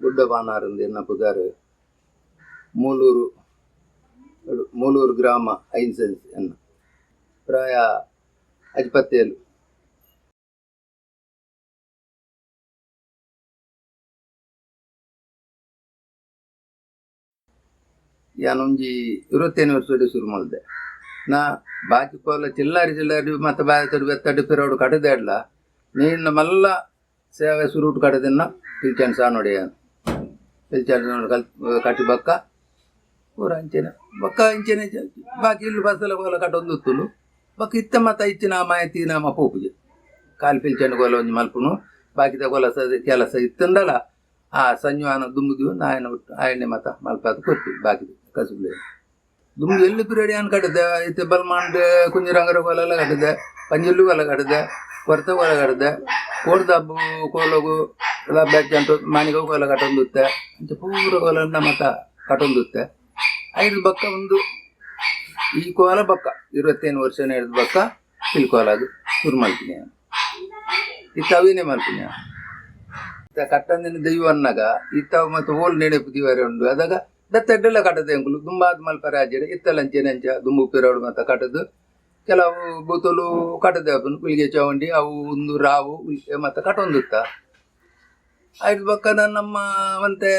ಗುಡ್ಡಬಾನಾರಿಂದ ಎನ್ನ ಪುದಾರು ಮೂಲೂರು ಮೂಲೂರು ಗ್ರಾಮ ಐನ್ಸೆನ್ಸ್ ಎನ್ನ ಪ್ರಾಯ 57. ಯಾನೊಂಜಿ 25 ವರ್ಷ ಶುರು ಮಾಡಿದೆ ನಾ ಬಾಕಿ ಕೋಲ ಚಿಲ್ಲಾರಿ ಮತ್ತೆ ಬಾಯತಡು ಬೆತ್ತಡು ಪಿರೋಡು ಕಡದಾಡ್ಲ ನೀನು ಮಲ್ಲ ಸೇವೆ ಸುರುಟು ಕಡದನ್ನ ಪಿಲ್ಚಾನ್ ಸಹ ನೋಡಿ ಪಿಲ್ಚಾನ್ ಕಟ್ಟಿ ಬಕ್ಕ ಪೂರ ಅಂಚೆನೆ ಬಕ್ಕ ಅಂಚೆನೆ ಬಾಕಿ ಇಲ್ಲು ಬಸ್ಸಲ ಕೋಲ ಕಟ್ಟೊಂದುತ್ತುಲು ಬಕ್ಕ ಇತ್ತ ಮತ್ತ ಇಚ್ಚಿನ ಮಾಹಿತಿ ನಮ್ಮ ಪೋಪುಜೆ ಕಾಲು ಪಿಲ್ಚಾಂಡ್ ಕೋಲ ಒಂಜಿ ಮಲ್ಪುನು ಬಾಕಿದ ಕೋಲ ಕೆಲಸ ಇತ್ತಂದಲ್ಲ ಆ ಸಂಜಾನ ದುಂಬುದಿವು ನಾಯನ ಬಿಟ್ಟು ಆಯಣ್ಣೆ ಮತ ಮಲ್ಪಾದ ಕೊಟ್ಟು ಬಾಕಿದು ಕಸುಬ್ಲೆ ದುಂಬು ಎಲ್ಲಿ ಪಿರಿಯಡ್ ಏನು ಕಟ್ಟಿದೆ ಇತ್ತೆ ಬಲ್ಮಾಂಡ್ ಕುಂಜಿರಂಗರ ಕೋಲೆಲ್ಲ ಕಟ್ಟಿದೆ ಪಂಜಲ್ಲು ಕೋಲ ಕಟ್ಟಿದೆ ಕೊರತೆ ಕೋಲ ಕಟ್ಟಿದೆ ಕೋಡ್ದಬ್ಬು ಕೋಲಗು ಎಲ್ಲ ಬೆಚ್ಚಂಟು ಮಾನಿಗ ಕೋಲ ಕಟ್ಟೊಂದುತ್ತೆ ಅಂಚೆ ಪೂರ ಕೋಲನ್ನ ಮತ ಕಟ್ಟೊಂದುತ್ತೆ 5 ಬಕ್ಕ ಒಂದು ಈ ಕೋಲ ಬಕ್ಕ 25 ವರ್ಷನೇ ಹಿಡಿದು ಬಕ್ಕ ಇಲ್ಲಿ ಕೋಲಾದು ಶುರು ಮಾಡ್ತೀನಿ ನಾನು ಇತ್ತ ಅವಿನೇ ಮಾಡ್ತೀನಿ ಕಟ್ಟಂದಿನ ದೈವ ಅನ್ನಗ ಇತ್ತ ಮತ್ತು ಓಲ್ ನೆನಪು ದಿವಾರಿ ಉಂಡು ಅದಾಗ ದತ್ತೆಡ್ಡೆಲ್ಲ ಕಟ್ಟದೆ ಅಂಕುಲು ದುಂಬಾದ ಮಲ್ಪರೆ ಆಜರೆ ಇತ್ತಲಂಚೆ ಅಂಚ ದುಂಬು ಪಿರೋಡು ಮತ್ತೆ ಕಟ್ಟದು ಕೆಲವು ಬೂತಲು ಕಟ್ಟದೆ ಹಬ್ಬನು ಕುಲಿಗೆ ಚವಂಡಿ ಅವು ಒಂದು ರಾವು ಮತ್ತೆ ಕಟ್ಟೊಂದುತ್ತ 5 ಬಕ್ಕ ನಮ್ಮ ಮತ್ತೆ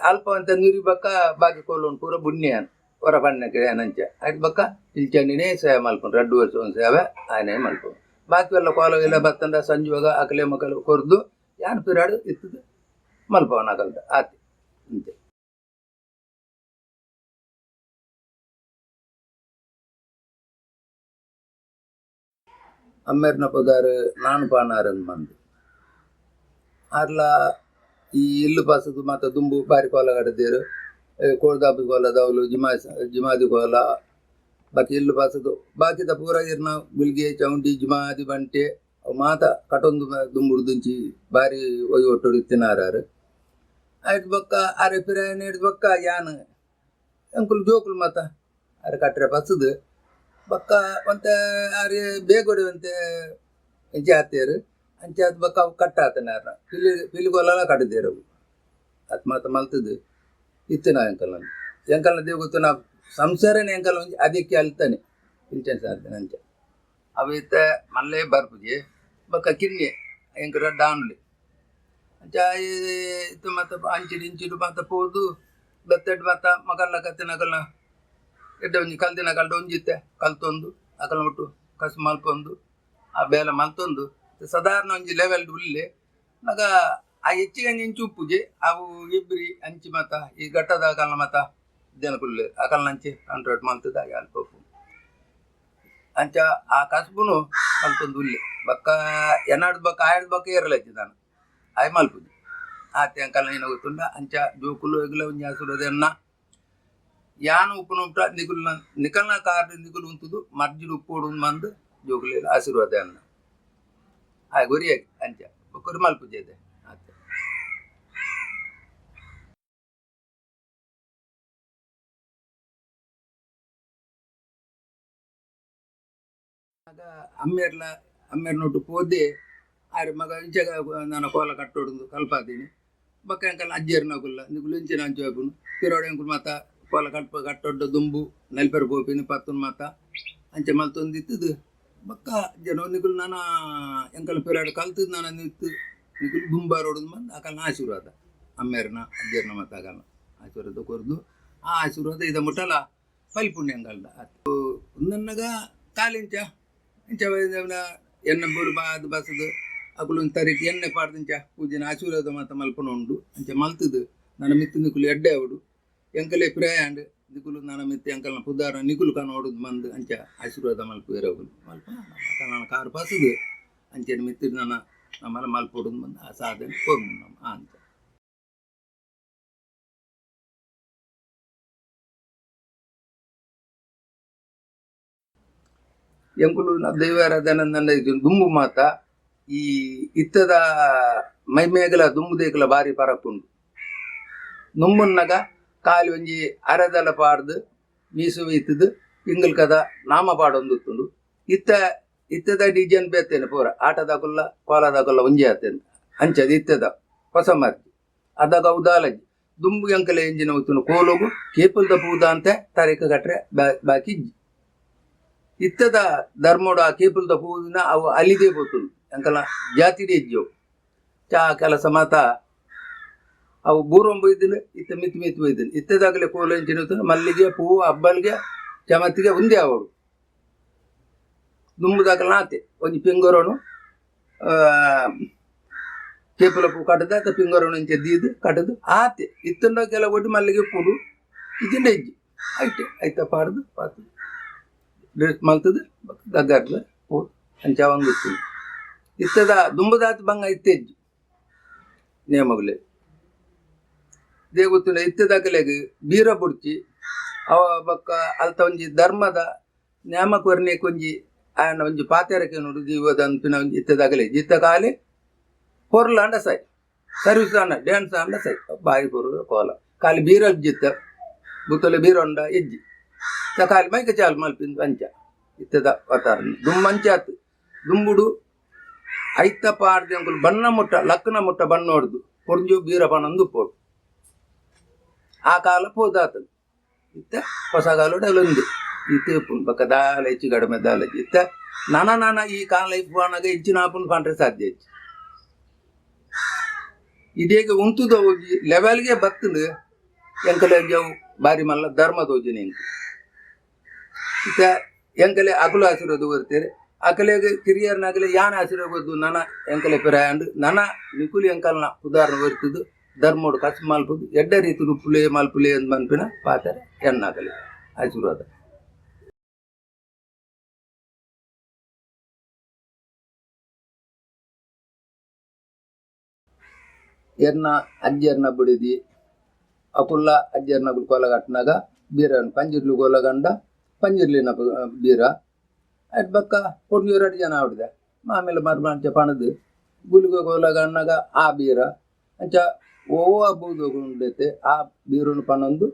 ಅಲ್ಪ ಅಂತ ನೀರಿ ಬಕ್ಕ ಬಾಕಿ ಕೋಲು ಪೂರ ಬುಣ್ಯ ಹೊರ ಬಣ್ಣಕ್ಕೆ ಏನಂಚೆ 5 ಬಕ್ಕ ಇಲ್ಚಂಡಿನೇ ಸೇವೆ ಮಲ್ಪನು 2 ವರ್ಷ ಒಂದು ಸೇವೆ ಆಯನೇ ಮಲ್ಪನು ಬಾಕಿ ಎಲ್ಲ ಕೋಲ ಎಲ್ಲ ಬತ್ತಂಡ ಸಂಜುವಾಗ ಅಕಲೆ ಮಕ್ಕಳು ಕೊರ್ದು ಯಾನ್ ಪಿರಾಡು ಇತ್ತದು ಮಲ್ಪವನ ಕಲ್ತ ಆತಿ ಅಂತೆ ಅಮ್ಮೇರ್ನ ಪದಾರು ನಾನು ಪಾನಾರನ್ ಮಂದು ಅರ್ಲ ಈ ಇಲ್ಲು ಪಾಸದು ಮತ್ತು ದುಂಬು ಬಾರಿ ಕೋಲ ಕಟ್ಟದೇರು ಕೋಳ್ದಾಬಿ ಕೋಲ ದವಲು ಜಿಮಾದಿ ಕೋಲ ಬಾಕಿ ಇಲ್ಲು ಪಾಸದು ಬಾಕಿದ ಪೂರ ಇರ್ನ ಗುಲ್ಗೆ ಚೌಂಡಿ ಜಿಮಾದಿ ಬಂಟೆ ಅವು ಮಾತ ಕಟೊಂದು ದುಂಬುಡು ದುಂಚಿ ಬಾರಿ ಒಯ್ ಒಟ್ಟೊಡು ತಿನ್ನಾರು 5 ಬಕ್ಕ ಅರೆ ಪಿರಾಯನ 5 ಬಕ್ಕ ಯಾನ್ ಅಂಕುಲು ಜೋಕುಲು ಮಾತ ಅರೆ ಕಟ್ಟರೆ ಪಸದು ಬಕ್ಕ ಮತ್ತೆ ಅರೆ ಬೇಗೊಡುವಂತೆ ಜಾತಿಯರು ಅಂಚೆ ಅದು ಬಕ್ಕ ಅವು ಕಟ್ಟಾತನಾರ ಪಿಲಿಗೋಲೆಲ್ಲ ಕಟ್ಟದೇರು ಅವು ಅದು ಮಾತ ಮಲ್ತದು ಇತ್ತು ನಾ ಎಂಕಲ್ನ ದೇವ್ ಗೊತ್ತು ನಾ ಸಂಸಾರನೇ ಎಂಕಲ್ ಒಂಜಿ ಅದಕ್ಕೆ ಅಲ್ತಾನೆ ಇಂಚೆನ್ಸ್ ಆಗ್ತಾನೆ ಅಂಚೆ ಅವು ಇತ್ತ ಮಲ್ಲೇ ಬರ್ಪುಜಿ ಬಕ್ಕ ಕಿನ್ನೆ ಎಂಕರ ಡಾನ್ಲಿ ಅಂಚ ಇತ್ತು ಮತ್ತೆ ಅಂಚಿಡು ಇಂಚಿಡು ಮತ್ತೆ ಪೋದು ಬೆತ್ತಡ್ ಮತ್ತ ಮಗಲ್ಲ ಕತ್ತಿನಕಲ್ನ ಎಡ್ಡೆ ಒಂಜಿ ಕಲ್ದಿನ ಕಲ್ಡ ಒಂಜಿತ್ತೆ ಕಲ್ತೊಂದು ಅಕಲ್ನ ಬಿಟ್ಟು ಕಸು ಮಲ್ಪೊಂದು ಆ ಬೇಲೆ ಮಲ್ತೊಂದು ಸಾಧಾರಣ ಒಂಜಿ ಲೆವೆಲ್ ಉಳ್ಳಿ ಆಗ ಆ ಹೆಚ್ಚಿಗೆ ಇಂಚು ಉಪ್ಪುಜಿ ಅವು ಇಬ್ರಿ ಅಂಚಿ ಮತ ಈ ಘಟ್ಟದ ಅಕಲ್ನ ಮತ ಜನಕುಳ್ಳಿ ಅಕಲ್ನ ಅಂಚಿ ಕಾಂಟ್ರಾಕ್ಟ್ ಮಲ್ತದಾಗಿ ಅಲ್ಪ ಅಂಚ ಆ ಕಸುಬುನು ಮಲ್ತೊಂದು ಉಳ್ಳಿ ಬಕ್ಕ ಎನ್ನಾಡ್ದು ಬಕ್ಕ 5 ಬಕ್ಕ ಏರಲೈತಿ ನಾನು ಆಯ್ ಮಲ್ಪುಜಿ ಆತಿ ಅಂಕಲ್ನ ಏನೋ ಗೊತ್ತುಂಡ ಅಂಚ ಜೋಕುಲು ಎಗ್ಲ ಒಂಜಿ ಹಸುರದನ್ನ ಯಾನು ಉಪ್ಪುನ ಉಂಟ ನಿಗುಲ್ನ ನಿಕಲ್ನ ಕಾರ್ಡ್ ನಿಗುಲು ಉಂಟುದು ಮರ್ಜಿಡು ಉಪ್ಪೋಡು ಮಂದು ಜೋಕುಲೆಲ್ಲ ಆಶೀರ್ವಾದ ಅನ್ನ ಆ ಗುರಿಯಾಗಿ ಅಂಚ ಬೊಕ್ಕರು ಮಲ್ಪುಜಿ ಇದೆ ಆತ ಆಗ ಅಮ್ಮೇರ್ನೊಟ್ಟು ಪೋದೆ ಆರೆ ಮಗ ಇಂಚಗ ನಾನು ಕೋಲ ಕಟ್ಟೋಡು ಕಲ್ಪಾದೀನಿ ಬಕ್ಕ ಅಂಕಲ್ ಅಜ್ಜೇರ್ನಗುಲ್ಲ ನಿಗುಲು ಇಂಚಿನ ಅಂಚು ಹಾಕುನು ಪಿರೋಡು ಅಂಕುಲು ಮಾತ ಕೋಲ ಕಟ್ಟೊಡ್ಡ ದುಂಬು ನೆಲ್ಪೆರು ಪೋಪಿನಿ ಪತ್ತುನ್ ಮಾತ ಅಂಚೆ ಮಲ್ತೊಂದಿತ್ತದು ಬಕ್ಕ ಜನ ನಿಗುಲು ನಾನು ಎಂಕಲ್ ಪಿರಾಡು ಕಲ್ತದ್ದು ನಾನು ನಿತ್ತು ನಿಗುಲು ದುಂಬಾರೋಡು ಬಂದು ಅಕಲ್ನ ಆಶೀರ್ವಾದ ಅಮ್ಮೇರ್ನ ಅಜ್ಜೇರ್ನ ಮಾತ ಅಕಲ್ನ ಆಶೀರ್ವಾದ ಕೊರ್ದು ಆ ಆಶೀರ್ವಾದ ಇದ ಮುಟ್ಟಲ್ಲ ಪಲ್ಪುಣ್ಯ ಅಂಕಲ್ದ ಅದು ಒಂದನ್ನಗ ಕಾಲಿಂಚ ಇಂಚ ಎಣ್ಣೆ ಬೂರು ಬಾದು ಬಸದು ಅಕುಲು ಒಂದು ತರಿಕೆ ಎಣ್ಣೆ ಪಾಡ್ದಿಂಚ ಪೂಜೆನ ಆಶೀರ್ವಾದ ಮಾತ ಮಲ್ಪನ ಉಂಡು ಅಂಚೆ ಮಲ್ತದು ನನ್ನ ಮಿತ್ತು ನಿಕುಲು ಎಡ್ಡೆ ಅವಡು ಎಂಕಲೇ ಪ್ರಯಾಂಡ್ ನಿಕುಲು ನನ್ನ ಮಿತ್ತು ಎಂಕಲ್ನ ಪುದಾರ ನಿಕುಲು ಕಾಣ ಹೊಡುದು ಬಂದು ಅಂಚ ಆಶೀರ್ವಾದ ಮಲ್ಪ ಇರೋಗುಲು ಮಲ್ಪ ನನ್ನ ಕಾರು ಪಸದು ಅಂಚೆನ ಮಿತ್ತು ನನ್ನ ನಮ್ಮಲ್ಲ ಮಲ್ಪ ಹೊಡುದು ಬಂದು ಆ ಸಾಧನೆ ಕೋರ್ಮು ನಮ್ಮ ಅಂತ ಎಂಕುಲು ದೈವಾರಾಧನ ನನ್ನ ದುಂಬು ಮಾತ ಈ ಇತ್ತದ ಮೈಮೇಗಲ ದುಂಬು ದೇಕಲ ಬಾರಿ ಪರಪುಂಡು ನುಮ್ಮುನ್ನಗ ಕಾಲಿ ಒಂಜಿ ಅರೆದಲ ಪಾಡ್ದು ಮೀಸು ಇತ್ತದು ಇಂಗಲ್ ಕದ ನಾಮ ಪಾಡೊಂದುತ್ತುಂಡು ಇತ್ತದ ಡಿಜೈನ್ ಬೇತೇನೆ ಪೂರ ಆಟದಾಕುಲ್ಲ ಕೋಲದಾಕುಲ್ಲ ಒಂಜಿ ಆತೇನೆ ಅಂಚದ ಇತ್ತದ ಹೊಸ ಮರ್ಜಿ ಅದಾಗ ಉದಾಲಜ್ಜಿ ದುಂಬು ಎಂಕಲೆ ಎಂಜಿನ ಉತ್ತುನು ಕೋಲೋಗು ಕೇಪಲ್ದ ಪೂದ ಅಂತ ತಾರೀಖ ಕಟ್ರೆ ಬಾಕಿ ಇತ್ತದ ಧರ್ಮೋಡು ಆ ಕೇಪಲ್ದ ಪೂದಿನ ಅವು ಅಲಿದೇ ಬೋತುನು ಎಂಕಲ ಜಾತಿಡೆ ಇಜ್ಜವು ಚಾ ಕೆಲಸ ಮಾತ ಅವು ಬೂರೊಂಬ ಇದ್ದನು ಇತ್ತ ಮಿತ್ ಒಯ್ದನು ಇತ್ತದಾಗಲೇ ಕೋಲು ಎಂಚಿನ ಮಲ್ಲಿಗೆ ಹೂವು ಹಬ್ಬಲ್ಗೆ ಚಮತ್ತಿಗೆ ಒಂದೇ ಅವಡು ದುಂಬುದಾಗಲ ಆತೆ ಒಂದು ಪಿಂಗರೋನು ಕೇಪಲ ಪೂ ಕಟ್ಟದ ಅತ್ತ ಪಿಂಗರೋನು ಇಂಚೆ ದೀದು ಕಟ್ಟದು ಆತೆ ಇತ್ತಂಡ ಕೆಲ ಒಟ್ಟು ಮಲ್ಲಿಗೆ ಪೂಡು ಇದ್ದಿಂದ ಇಜ್ಜಿ ಆಯ್ತು ಆಯ್ತಾ ಪಾಡ್ದು ಪಾತು ಡ್ರೆಸ್ ಮಲ್ತದು ಗಗ್ಗಾಡ್ಲ ಪೂ ಅಂಚ ಒಂದು ಇತ್ತದ ದುಂಬದಾತ ಬಂಗ ಇತ್ತೆಜ್ಜು ನೇಮಗಳೇ ದೇ ಗೊತ್ತಿಲ್ಲ ಇತ್ತದಾಗಲೆಗೆ ಬೀರ ಬುಡ್ಚಿ ಅವ ಬಕ್ಕ ಅಲ್ತ ಒಂಜಿ ಧರ್ಮದ ನ್ಯಾಮಕ್ ವರ್ಣೆ ಕೊಂಜಿ ಆಯನ ಒಂಜಿ ಪಾತೆರಕ್ಕೆ ನೋಡು ಜೀವದ ಅಂಪಿನ ಒಂಜಿ ಇತ್ತದಾಗಲೆ ಜಿತ್ತ ಕಾಲಿ ಹೊರ್ಲ ಅಂಡ ಸಾಯ್ ಸರ್ವಿಸ್ ಅಣ್ಣ ಡ್ಯಾನ್ಸ್ ಅಂಡ ಸಾಯ್ ಬಾಯಿ ಬರು ಕೋಲ ಕಾಲಿ ಬೀರ ಜಿತ್ತ ಬುತ್ತಲೆ ಬೀರ ಉಂಡ ಎಜ್ಜಿ ಕಾಲಿ ಮೈಕ ಚಾಲು ಮಲ್ಪಿಂದು ಅಂಚ ಇತ್ತದ ವಾತಾವರಣ ದುಮ್ಮಂಚಾತ್ ದುಂಬುಡು ಐತ ಪಾಡ್ದೆ ಅಂಕುಲು ಬಣ್ಣ ಮುಟ್ಟ ಲಕ್ಕನ ಮುಟ್ಟ ಬಣ್ಣ ಹೊಡೆದು పొడిజు బీరపనందు పోడు ఆ కాల పోదాతను ఇత్త ಹೊಸಗಾಲು ಡಲೊಂದು ಇತ್ತು ಬಕ್ಕ ದಾಲ ಹೆಚ್ಚು ಕಡಿಮೆ ದಾಲ ಇತ್ತ ನಾನ ಈ ಕಾಲ ಇಪ್ಪನಾಗ ಹೆಚ್ಚಿನ ಆಪನ್ ಕಂಡ್ರೆ ಸಾಧ್ಯ ಹೆಚ್ಚು ಇದೀಗ ಉಂತುದ ಹೋಗಿ ಲೆವೆಲ್ಗೆ ಬತ್ತಂದು ಎಂಕಲೆ ಜವು ಬಾರಿ ಮಲ್ಲ ಧರ್ಮ ತೋಜಿನ ಇತ್ತ ಎಂಕಲೆ ಅಕಲು ಆಸಿರೋದು ಬರ್ತೀರಿ ಅಕಲೆಗೆ ಕಿರಿಯರ್ನಾಗಲೆ ಯಾನ ಆಸಿರೋದು ನನ್ನ ಎಂಕಲೆ ಪಿರಾಯಂಡು ನನ್ನ ನಿಕುಲಿ ಎಂಕಲ್ನ ಉದಾಹರಣೆ ಬರ್ತದ್ದು ಧರ್ಮೋಡು ಕಸ ಮಲ್ಪದು ಎಡ್ಡ ರೀತಿ ರುಪ್ಪುಲೆ ಮಲ್ಪುಲೆ ಅಂತ ಮನ್ಪಿನ ಪಾತಾರೆ ಎಣ್ಣಾಗಲಿ ಆಶೀರ್ವಾದ. ಎನ್ನ ಅಜ್ಜರ್ನ ಬಿಡಿದಿ ಅಕುಲ್ಲ ಅಜ್ಜರ್ನ ಕೊಲಗಟ್ನಾಗ ಬೀರನ್ ಪಂಜಿರ್ಲು ಕೊಲಗಂಡ ಪಂಜಿರ್ಲಿನ ಬೀರ ಅಟ್ ಬಕ್ಕ ಕೊಡ್ಯೂರು 2 ಜನ ಆಡಿದೆ ಆಮೇಲೆ ಮರ್ಮಂಚ ಪಣದು ಗುಲಿಗೆ ಕೊಲಗಣ್ಣಗ ಆ ಬೀರ ಅಂಚ ಓ ಅಬ್ಬುದು ಉಂಡೈತೆ ಆ ಬೀರುನು ಪಣೊಂದು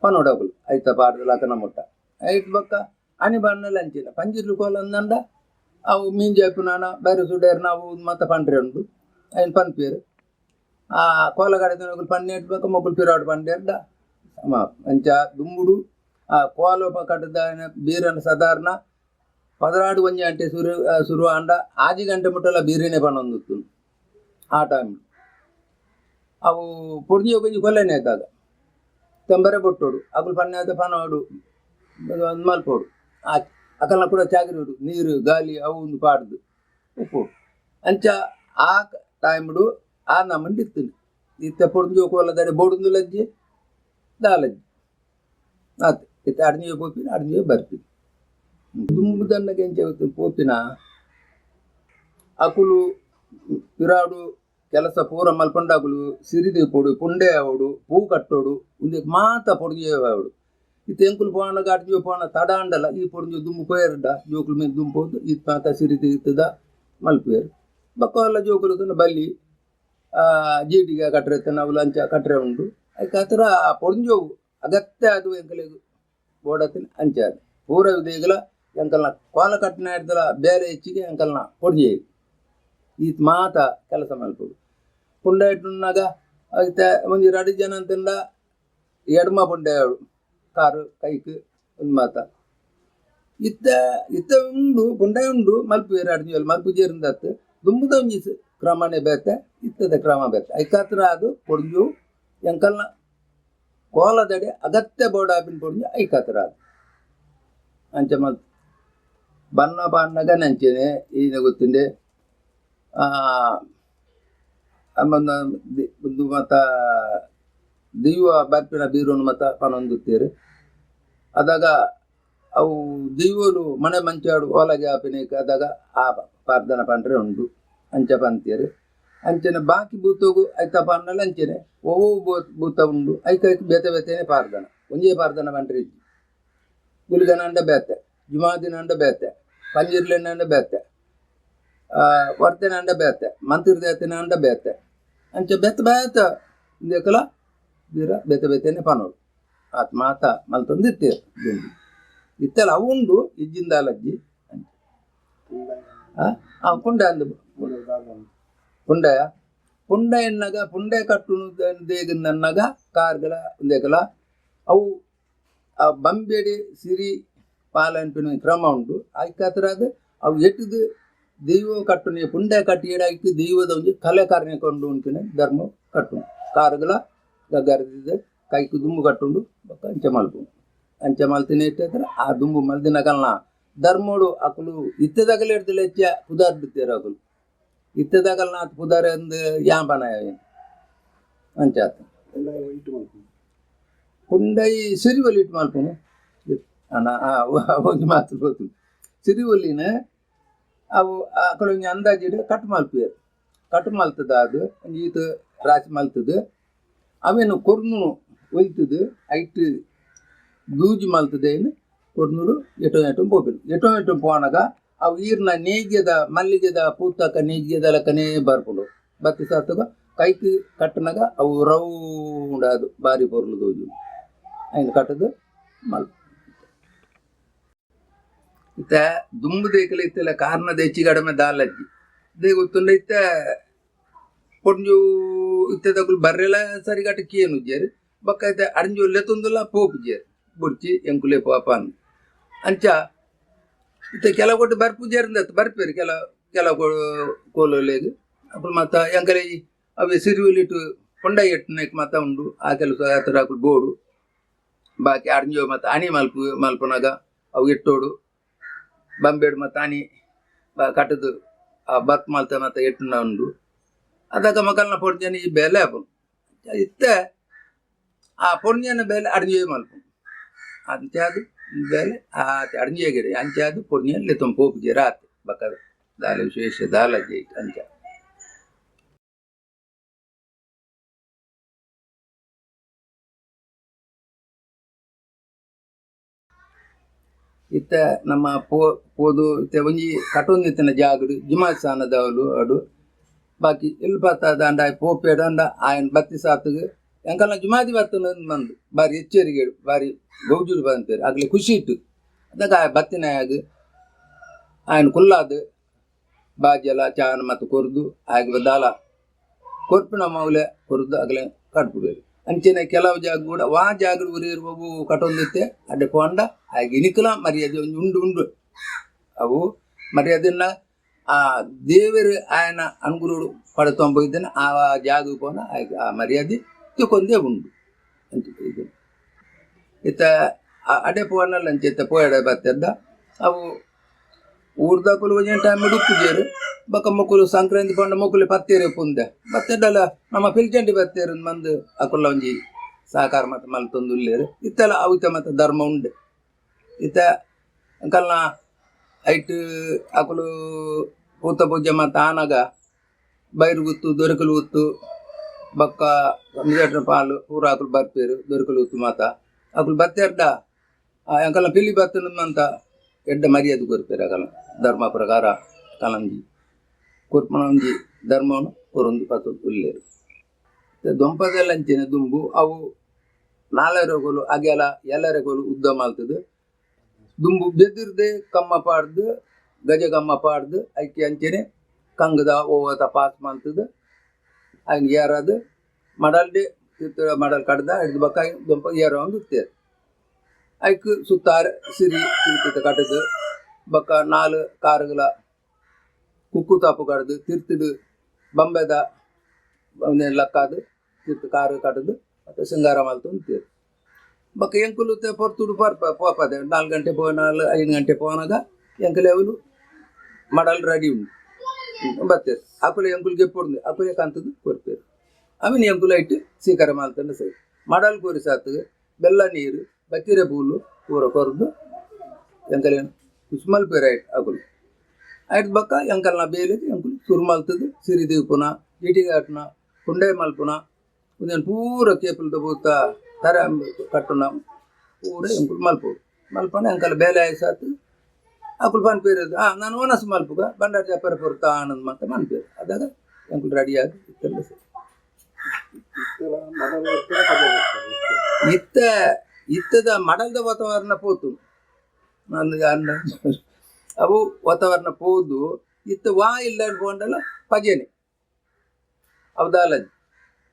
ಪನೋಡಗುಲು ಐತ ಪಾಡ್ದ ಲಕನ ಮುಟ್ಟ ಐಟ್ ಬಕ್ಕ ಅನಿ ಬಣ್ಣಲ್ಲಿ ಅಂಚಿನ ಪಂಜಿರ್ಲು ಕೋಲಂದಂಡ ಅವು ಮೀನ್ ಜಾಪು ನಾನ ಬೇರೆ ಸುಡೇರು ನಾವು ಮತ್ತೆ ಪಂಡ್ರೆ ಉಂಡು ಐನ್ ಪನ್ಪೇರು ಆ ಕೋಲಗಡೆ ಪನ್ನೆ ಇಟ್ಬೇಕು ಮೊಗ್ಗುಲು ಪಿರಾಡು ಪಂಡೆ ಅಡ್ಡ ಅಂಚ ದುಂಬುಡು ಆ ಕೋಲ ಕಟ್ಟದ ಬೀರನ ಸಾಧಾರಣ 16 ಗಂಟೆ ಶುರು ಅಂಡ 6 ಗಂಟೆ ಮುಟ್ಟಲ್ಲ ಬೀರಿನೇ ಪಣೊಂದು ಆ ಟೈಮ್ ಅವು ಪುಡ್ಜಿ ಹೋಗಿ ಕೊಲ್ಲೆನೇ ಆಯ್ತಾಗ ತಂಬರೆ ಬೊಟ್ಟೋಡು ಅಕಲು ಪನ್ನೆ ಆದ ಪನೋಡು ಮಲ್ಪೋಡು ಅಕಲ್ನ ಕೂಡ ಚಾಗಿರೋಡು ನೀರು ಗಾಳಿ ಅವು ಒಂದು ಪಾಡ್ದು ಉಪ್ಪು ಅಂಚ ಆ ಟೈಮ್ಡು ಆ ನಮ್ಮಂಡು ಇತ್ತು ಇತ್ತ ಪುಡ್ಜಿ ಕೋಲದಡೆ ಬೋಡುಂದು ಲಜ್ಜಿ ದಾಲಜ್ಜಿ ಆತು ಇತ್ತ ಅಡ್ನಿಯೋ ಪೋಪಿನ ಅಡ್ನಿಯೋ ಬರ್ತೀನಿ ದುಂಬುದನ್ನಗೆ ಎಂಚ ಪೋಪಿನ ಅಕುಲು ಪಿರಾಡು ಕೆಲಸ ಪೂರ ಮಲ್ಪಂಡಾಗುಲು ಸಿರಿದು ಪೊಡು ಪುಂಡೆ ಅವಡು ಪೂ ಕಟ್ಟೋಡು ಒಂದೇ ಮಾತ ಪೊಡ್ಜಿಯವಡು ಇತ್ತು ಎಂಕುಲು ಪೋಣಗ ಅಡ್ಜಿಯೋ ಪೋಣ ತಡ ಅಂಡಲ್ಲ ಈ ಪೊಡ್ಜಿ ದುಂಬು ಕೊಯ್ಯರ್ಡ ಜೋಕುಲು ಮೇಲೆ ದುಂಬೋದು ಇತ್ತು ಮಾತ ಸಿರಿದು ಇತ್ತದ ಮಲ್ಪೇರು ಬಕ್ಕ ಜೋಕುಲು ಬಲ್ಲಿ ಜೀಟಿಗೆ ಕಟ್ರೆ ನಾವು ಲಂಚ ಕಟ್ರೆ ಉಂಡು ಅದಕ್ಕೆ ಆ ಥರ ಪೊಡ್ಜೋವು ಅಗತ್ಯ ಅದು ಎಂಕಲಿಗೆ ಬೋಡತ್ತಿನ ಅಂಚೆ ಅದು ಪೂರ ವಿದೇಗಲ ಎಂಕಲ್ನ ಕೋಲ ಕಟ್ಟಿನ ಹಿಡ್ದಲ್ಲ ಬೇರೆ ಹೆಚ್ಚಿಗೆ ಎಂಕಲ್ನ ಪೊಡ್ಜಿ ಈತ್ ಮಾತ ಕೆಲಸ ಮಲ್ಪಡು ಪುಂಡ ಇಟ್ಟುನಾಗ ಅದಕ್ಕೆ ಒಂದು 2 ಜನ ಅಂತಂದ ಎಡ್ಮ ಪುಂಡೆ ಕಾರು ಕೈಕ್ ಒಂದು ಮಾತ ಇತ್ತ ಉಂಡು ಪುಂಡ ಉಂಡು ಮಲ್ಪು 2 ಜನ ಮಲ್ಪು ಜೇರಿಂದತ್ತು ದುಂಬುದ ಒಂಜಿ ಕ್ರಮನೇ ಬೇತೆ ಇತ್ತದ ಕ್ರಮ ಬೇತೆ ಐಕಾತ್ರ ಅದು ಪೊಡ್ಜು ಎಂಕಲ್ನ ಕೋಲದಡೆ ಅಗತ್ಯ ಬೋಡಾಪಿನ ಪೊಡ್ಜು ಐಕಾತ್ರ ಅದು ಅಂಚ ಮಲ್ತು ಬಣ್ಣ ಪಾಡ್ನಾಗ ನಂಚೇನೆ ಈಗ ಗೊತ್ತಿಂಡೆ ಒಂದು ಮತ್ತ ದೈವ ಬರ್ಪಿನ ಬೀರೋನು ಮತ ಪಣೊಂದುತ್ತೀರು ಅದಾಗ ಅವು ದೈವಲು ಮನೆ ಮಂಚಾಡು ಒಳಗೆ ಆಪಿನೇಕ ಅದಾಗ ಆ ಪ್ರಾರ್ಥನೆ ಪಂಡ್ರೆ ಉಂಡು ಅಂಚ ಪಂತೀರು ಅಂಚನೆ ಬಾಕಿ ಬೂತೋಗು ಐತ ಪಣ್ಣಲ್ಲಿ ಅಂಚನೆ ಓವು ಬೂತ ಉಂಡು ಐಕೈಕ್ ಬೇತೆ ಬೇತೆನೆ ಪ್ರಾರ್ಥನೆ ಒಂಜೇ ಪ್ರಾರ್ಥನೆ ಪಂಡ್ರೆ ಇಜ್ಜಿ ಗುಲಿಗನ ಅಂಡ ಬೇತೆ ಜುಮಾದಿನ ಅಂಡ ಬೇತೆ ಪಂಜಿರ್ಲಿನ ಅಂಡ ಬೇತೆ ವರ್ತನ ಅಂಡ ಬೇತೆ ಮಂತಿರ್ದೇತಿನ ಅಂಡ ಬೇತೆ ಅಂಚ ಬೆತ್ತ ಬೇತ ಇಂದೇಕಲ ಬೀರ ಬೇತೆ ಬೇತೆನೆ ಪನೋಡು ಆತ್ ಮಾತ ಮಲ್ತೊಂದು ಇತ್ತೇರು ದುಂಡು ಇತ್ತಲ್ಲ ಅವು ಉಂಡು ಇಜ್ಜಿಂದಾಲಜ್ಜಿ ಕುಂಡ ಅಂದು ಕುಂಡಯ ಪುಂಡೆ ಎನ್ನಗ ಪುಂಡೆ ಕಟ್ಟುನು ದೇಗನ್ನಗ ಕಾರ್ಗಳ ದೇಗಲ ಅವು ಆ ಬಂಬೇಡಿ ಸಿರಿ ಪಾಲಂಪಿನ ಕ್ರಮ ಉಂಟು ಐಕತ್ರದ ಅವು ಎಟ್ಟದು ದೈವ ಕಟ್ಟುನಿ ಪುಂಡೆ ಕಟ್ಟಿ ಏಡಾಯ್ತು ದೈವದ ಒಂದು ಕಲೆ ಕಾರ್ಯಕೊಂಡು ಉಂಟಿನ ಧರ್ಮ ಕಟ್ಟು ಕಾರುಗಳ ಗರಿದಿದ್ದ ಕೈಕು ದುಂಬು ಕಟ್ಟುಂಡು ಅಂಚೆ ಮಲ್ಪು ಅಂಚೆ ಮಲ್ತಿನ ಇಟ್ಟಿದ್ರೆ ಆ ದುಂಬು ಮಲ್ದಿನ ಕಲ್ನ ಧರ್ಮೋಡು ಅಕಲು ಇತ್ತದಾಗಲೇ ಹಿಡ್ದಲ್ಲ ಹೆಚ್ಚ ಪುದಾರ್ ಬಿಡ್ತೀರ ಅಕಲು ಇತ್ತದಾಗಲ್ ನಾತ್ ಪುದಾರ ಅಂದು ಯಾಂಬನ ಅಂಚೆ ಆತ ಪುಂಡೈ ಸಿರಿವಲ್ಲಿ ಇಟ್ಟು ಮಲ್ಪನು ಒಂದು ಮಾತು ಗೊತ್ತು ಸಿರಿವಲ್ಲಿನ ಅವು ಅಕಳೊಂದು ಅಂದಾಜಿಡು ಕಟ್ ಮಲ್ಪಿಯರು ಕಟ್ ಮಲ್ತದ ಅದು ಈತ ರಾಶಿ ಮಲ್ತದು ಅವೇನು ಕೊರ್ನು ಒಯ್ತದು ಐಟ್ ದೂಜಿ ಮಲ್ತದೇನು ಕೊರ್ನೂರು ಎಟೋ ಹೋಗ್ಬೇಕು ಎಟೋ ಪೋನಾಗ ಅವು ಈರ್ನ ನೇಗ್ಯದ ಮಲ್ಲಿಗೆದ ಪೂತಕ ನೇಗ್ಯದ ಲಕ್ಕನೇ ಬರ್ಕೊಂಡು ಬತ್ತಿ ಸಾತಗ ಕೈಕಿ ಕಟ್ಟನಾಗ ಅವು ರೌಂಡ್ ಅದು ಬಾರಿ ಪೊರ್ಲು ದೋಜು ಐನು ಕಟ್ಟದು ಮಲ್ ಇತ್ತ ದುಂಬು ದೇಕಲ ಇತ್ತಲ್ಲ ಕಾರಣದ ಹೆಚ್ಚಿಗಡಮೆ ದಾಲಜ್ಜಿ ದೇ ಗೊತ್ತುಂಡ ಇತ್ತ ಪೊಂಜು ಇತ್ತದಕ್ಕೂ ಬರ್ರೆಲ್ಲ ಸರಿಗಟ್ಟ ಕೇನು ಜೇರು ಬಕ್ಕ ಇತ್ತ ಅಡ್ಜು ಲೆತ್ತೊಂದುಲ್ಲ ಪೋಪು ಜೇರು ಬುಡ್ಚಿ ಎಂಕುಲೆ ಪಾಪ ಅಂದ್ ಅಂಚ ಇತ್ತ ಕೆಲವು ಕೊಟ್ಟು ಬರ್ಪು ಜೇರ್ಂದತ್ತು ಬರ್ಪೇರು ಕೆಲವು ಕೋಲೋಲೆಗ್ ಅప్పుడు ಮತ್ತ ಎಂಕಲೆ ಅವೆ ಸಿರಿವಿಲಿಟ್ಟು ಕೊಂಡ ಎಟ್ಟನಕ್ಕೆ ಮತ್ತ ಉಂಡು ಆ ಕೆಲಸ ಆತರ ಅಕ್ಕಳು ಬೋಡು ಬಾಕಿ ಅಡ್ಜು ಮತ್ತು ಅಣಿ ಮಲ್ಪನಾಗ ಅವು ಎಟ್ಟೋಡು ಬಂಬೇಡು ಮತ್ತು ಅಣಿ ಕಟ್ಟದು ಆ ಬರ್ಪ್ ಮಲ್ತ ಮತ್ತು ಎಟ್ಟುನ ಉಂಡು ಅದಕ್ಕೆ ಮಕ್ಕಳನ್ನ ಪೊಡ್ಜನ ಈ ಬೆಲೆ ಆಪನು ಇತ್ತ ಆ ಪೊಣ್ಯನ ಬೆಲೆ ಅಡ್ಜೆ ಮಲ್ಪು ಅಂಚೆ ಅದು ಬೆಲೆ ಆ ಅಡ್ಜೆ ಗಿಡ ಅಂಚೆ ಅದು ಪೊಣ್ಯಲ್ಲಿ ತುಂಬ ಪೋಪು ಜೀರ ಆತ ಬಕ್ಕದ ದಾಲ ವಿಶೇಷ ದಾಲ ಜೈ ಅಂಚೆ ಇತ್ತ ನಮ್ಮ ಪೋದು ಇತ್ತ ಒಂಜಿ ಕಟೊಂದಿತ್ತಿನ ಜಾಗಡು ಜಿಮಾಸ್ಥಾನದವಳು ಅಡು ಬಾಕಿ ಇಲ್ಲಿ ಬರ್ತದ ಅಂಡ ಪೋಪೇಡು ಅಂಡ ఆయన ಬತ್ತಿ ಸಾತುಗು ಎಂಕಲ್ನ ಜುಮಾದಿ ಬರ್ತನ ಮಂದು ಬಾರಿ ಎಚ್ಚರಿಗೇಡು ಬಾರಿ ಗೌಜುಡು ಬಂತೇರು ಆಗ್ಲಿ ಖುಷಿ ಇಟ್ಟು ಅದಕ್ಕೆ ಆ ಬತ್ತಿನಾಗ ఆయన ಕುಲ್ಲಾದು ಬಾಜೆಲ್ಲ ಚಾನ ಮತ್ತು ಕೊರ್ದು ಆಗ ದಾಲ ಕೊರ್ಪಿನ ಮೌಲೆ ಕೊರ್ದು ಆಗಲೇ ಕಟ್ಬಿಡೋರು ಅಂಚೆನೆ ಕೆಲವು ಜಾಗ ಕೂಡ ವಾ ಜಾಗಡು ಉರಿರುವವು ಕಟೊಂದಿತ್ತೆ ಅಡ್ಡೆ ಪೋಂಡ ಆಗ ಇನಿಕಲ ಮರ್ಯಾದೆ ಉಂಡು ಅವು ಮರ್ಯಾದೆನ್ನ ಆ ದೇವರು ఆయన ಅನುಗುರುಡು ಪಡತೊಂಬೋಯ್ದನ ಆ ಜಾಗ ಪೋನ ಆ ಮರ್ಯಾದೆ ತಿಳ್ಕೊಂಡೇ ಉಂಡು ಅಂತ ಇದು ಇತ್ತ ಅಡೆ ಪೋನಲ್ಲ ಅಂಚೆತ್ತ ಪೋಯಡ ಬರ್ತದ ಅವು ಊರ್ದಾಕುಲು ಒಂಜೆ ಟೈಮ್ ಡುಪ್ಪುಜೇರು ಬಕ್ಕ ಮಕ್ಕಳು ಸಂಕ್ರಾಂತಿ ಪಂಡ ಮಕ್ಕಳು ಪತ್ತೇರು ಪುಂದೆ ಬತ್ತೆಡ್ಡಲ್ಲ ನಮ್ಮ ಪಿಲ್ಚಂಡಿ ಬತ್ತೇರು ಮಂದು ಅಕುಲ್ಲ ಒಂಜಿ ಸಹಕಾರ ಮತ್ತು ಮಲ್ತೊಂದುಲ್ಲೇರು ಇತ್ತಲ್ಲ ಅವಿತ ಮತ್ತು ಧರ್ಮ ಉಂಡು ಇತ್ತ ಅಂಕಲ್ನ ಐಟ್ ಅಕುಲು ಪೂತ ಪೂಜೆ ಮತ್ತು ಆನಾಗ ಬೈರು ಗುತ್ತು ದೊರಕಲು ಗುತ್ತು ಬಕ್ಕ ನಿಜಟ್ನ ಪಾಲು ಪೂರ ಅಕುಲು ಬರ್ಪೇರು ದೊರಕಲು ಗುತ್ತು ಮಾತ ಅಕುಲು ಬತ್ತೆಡ್ಡ ಅಂಕಲ್ನ ಪಿಲಿ ಬತ್ತನ ಅಂತ ಎಡ್ಡ ಮರ್ಯಾದೆ ಕೊರ್ಪೇರು ಅಕಲ ಧರ್ಮ ಪ್ರಕಾರ ಕಲಂಜಿ ಕೊರ್ಪಣ ಒಂಜಿ ಧರ್ಮವನ್ನು ಕೊರೊಂದು ಪತ್ತು ಉಲ್ಲೇರು ದೊಂಪದೆಲ್ಲ ಅಂಚಿನ ದುಂಬು ಅವು ನಾಲೆರಗೋಲು ಅಗೆಲ ಎಲ್ಲರೆಗೋಲು ಉದ್ದ ಮಾಡ್ತದೆ ದುಂಬು ಬೆದಿರ್ದೆ ಕಮ್ಮ ಪಾಡ್ದು ಗಜ ಕಮ್ಮ ಪಾಡ್ದು ಐಕಿ ಅಂಚೆನೆ ಕಂಗದ ಓವತ ಪಾಸ್ ಮಾಡ್ತದೆ ಐನ್ ಏರದು ಮಡಲ್ಡೆ ತಿತ್ತ ಮಡಲ್ ಕಡ್ದ ಹಿಡ್ದು ಬಕ್ಕ ದೊಂಪ ಏರ ಒಂದು ಉತ್ತೇರು ಐಕ್ ಸುತ್ತಾರ ಸಿರಿ ತಿರ್ತಿತ ಕಟ್ಟದು ಬಕ್ಕ ನಾಲು ಕಾರುಗಳ ಕುಕ್ಕು ತಾಪು ಕಡ್ದು ತಿರ್ತಿಡು ಬಂಬೆದ ಲಕ್ಕಾದು ತಿರ್ತು ಕಾರು ಕಡ್ದು ಮತ್ತು ಸಿಂಗಾರ ಮಲ್ತು ಉಂತೇರು ಬಕ್ಕ ಎಂಕುಲು ಪೊರ್ತುಡು ಪೋಪದೆ 4 ಗಂಟೆ 5 ಗಂಟೆ ಪೋನಾಗ ಎಂಕಲೆ ಅವಲು ಮಡಲ್ ರೆಡಿ ಉಂಡು ಬತ್ತೇರು ಅಕುಲೆ ಎಂಕುಲು ಗೆಪ್ಪೊಂದು ಅಕುಲೆ ಕಂತದ್ದು ಕೊರ್ಪೇರು ಅವಿನ ಎಂಕುಲು ಇಟ್ಟು ಸೀಕರ ಮಲ್ತಂಡು ಸರಿ ಮಡಲ್ ಕೋರಿ ಸಾತು ಬೆಲ್ಲ ನೀರು ಬತ್ತಿರೆ ಪೂಲು ಪೂರ ಕೊರ್ದು ಎಂಕಲೆ ಕುಸ್ಮಲ್ ಪೇರ ಆಯ್ತು ಅಕುಲು ಆಯ್ತು ಬಕ್ಕ ಎಂಕಲ್ನ ಬೇಲೆ ಎಂಕುಲು ಸುರು ಮಲ್ತದ್ದು ಸಿರಿ ದೀಪುನ ಇಟಿಗಾಟ್ನ ಕುಂಡೆ ಮಲ್ಪುನ ಉದೇನು ಪೂರ ಕೇಪುಲ್ದ ಬೂತ ತರ ಕಟ್ಟುನ ಪೂರ ಎಂಕುಲು ಮಲ್ಪೋಡು ಮಲ್ಪನ ಎಂಕಲ್ ಬೇಲೆ ಆಯ್ಸಾತು ಅಕುಲು ಪನ್ಪೇರು ನಾನು ಓನಸ್ ಮಲ್ಪುಗ ಬಂಡಾರ ಜಪ್ಪರ ಪೊರ್ತ ಆನಂದ್ ಮಾತ ಮನ್ಪೇರು ಅದಾಗ ಎಂಕುಲು ರೆಡಿಯಾಗಿ ಇತ್ತೆಲ್ಲ ಸರಿ ಇತ್ತದ ಮಡಲ್ದ ವಾತಾವರಣ ಪೋತು ನನ್ನ ಅವು ವಾತಾವರಣ ಪೋದು ಇತ್ತ ವಾ ಇಲ್ಲ ಅನ್ಕೊಂಡಲ್ಲ ಪಜೆನೆ ಅವದಾಲಜ್ಜಿ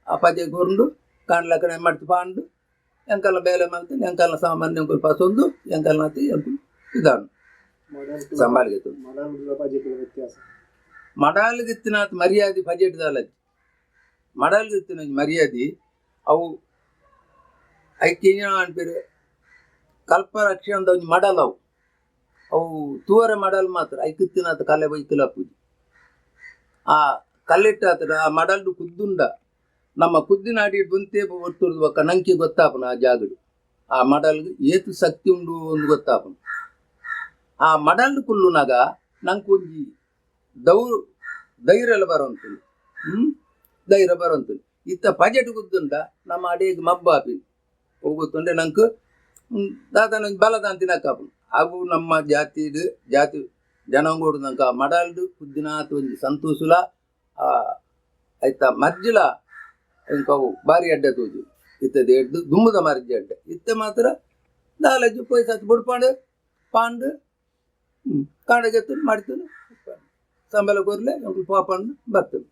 ಆ ಪಜೆ ಕೊರ್ದು ಕಾಣ್ಲಕ್ಕನೆ ಮಡ್ತು ಪಾಂಡು ಎಂಕಲ್ನ ಬೇಲೆ ಮಲ್ತು ಎಂಕಲ್ನ ಸಾಮಾನ್ಯ ಎಂಕುಲು ಪಸೊಂದು ಎಂಕಲ್ನ ಹತ್ತಿ ಎಂಕುಲು ಇದಾನು ಸಂಭಾಳಿಗೆ ಮಡಾಲ್ಗಿತ್ತಿನಾತ್ ಮರ್ಯಾದೆ ಪಜೆಟ್ದಾಲಜ್ಜಿ ಮಡಾಲ್ಗಿತ್ತಿನ ಮರ್ಯಾದೆ ಅವು ಐಕ್ಯ ಅನ್ಪೇರು ಕಲ್ಪರಕ್ಷೆ ಅಂತ ಒಂದು ಮಡಲ್ ಅವು ತೂವರೆ ಮಡಲ್ ಮಾತ್ರ ಐಕಿತ್ತಿನಾತ ಕಲೆ ಬೈಕಲಪ್ಪುಜಿ ಆ ಕಲ್ಲಿಟ್ಟಾತ್ರ ಆ ಮಡಲ್ದು ಕುದ್ದುಂಡ ನಮ್ಮ ಕುದ್ದಿನ ಅಡಿ ಬಂತೆ ಒತ್ತುರ್ದು ಬಕ್ಕ ನಂಗೆ ಗೊತ್ತಾಪನ ಆ ಜಾಗಡು ಆ ಮಡಲ್ಗೆ ಏತು ಶಕ್ತಿ ಉಂಡು ಒಂದು ಗೊತ್ತಾಪನ ಆ ಮಡಲ್ದು ಕುಲ್ಲುನಾಗ ನಂಗೆ ಒಂಜಿ ಧೈರ್ಯ ಬರೋಂತೀನಿ ಧೈರ್ಯ ಬರೋಂತೀನಿ ಇತ್ತ ಪಜೆಟ್ ಕುದ್ದುಂಡ ನಮ್ಮ ಅಡಿಗೆ ಮಬ್ಬಾಪಿ ಹೋಗುತ್ತಂದ್ರೆ ನಂಗೆ ದಾದಾನ ಬಲದ ಅಂತಿನಕ್ಕಾಪನ ಅವು ನಮ್ಮ ಜಾತಿ ಜನಾಂಗೋಡು ನಂಗೆ ಆ ಮಡಲ್ದು ಕುದ್ದಿನಾತ ಒಂಜಿ ಸಂತೋಷಲ ಆಯ್ತಾ ಮರ್ಜಿಲ ಇಂಕವು ಬಾರಿ ಅಡ್ಡ ತೂಜು ಇತ್ತದ ಎಡ್ದು ದುಮ್ಮದ ಮರ್ಜಿ ಅಡ್ಡ ಇತ್ತ ಮಾತ್ರ ದಾಲಜ್ಜಿ ಪೋಯ್ ಸತ್ ಬಿಡ್ಪಾಂಡು ಪಾಂಡು ಕಾಡಗೆತ್ತು ಮಾಡ್ತಾನೆ ಸಂಬಳ ಕೊರ್ಲೆ ಒಂದು ಪಾಪಂಡು ಬರ್ತದೆ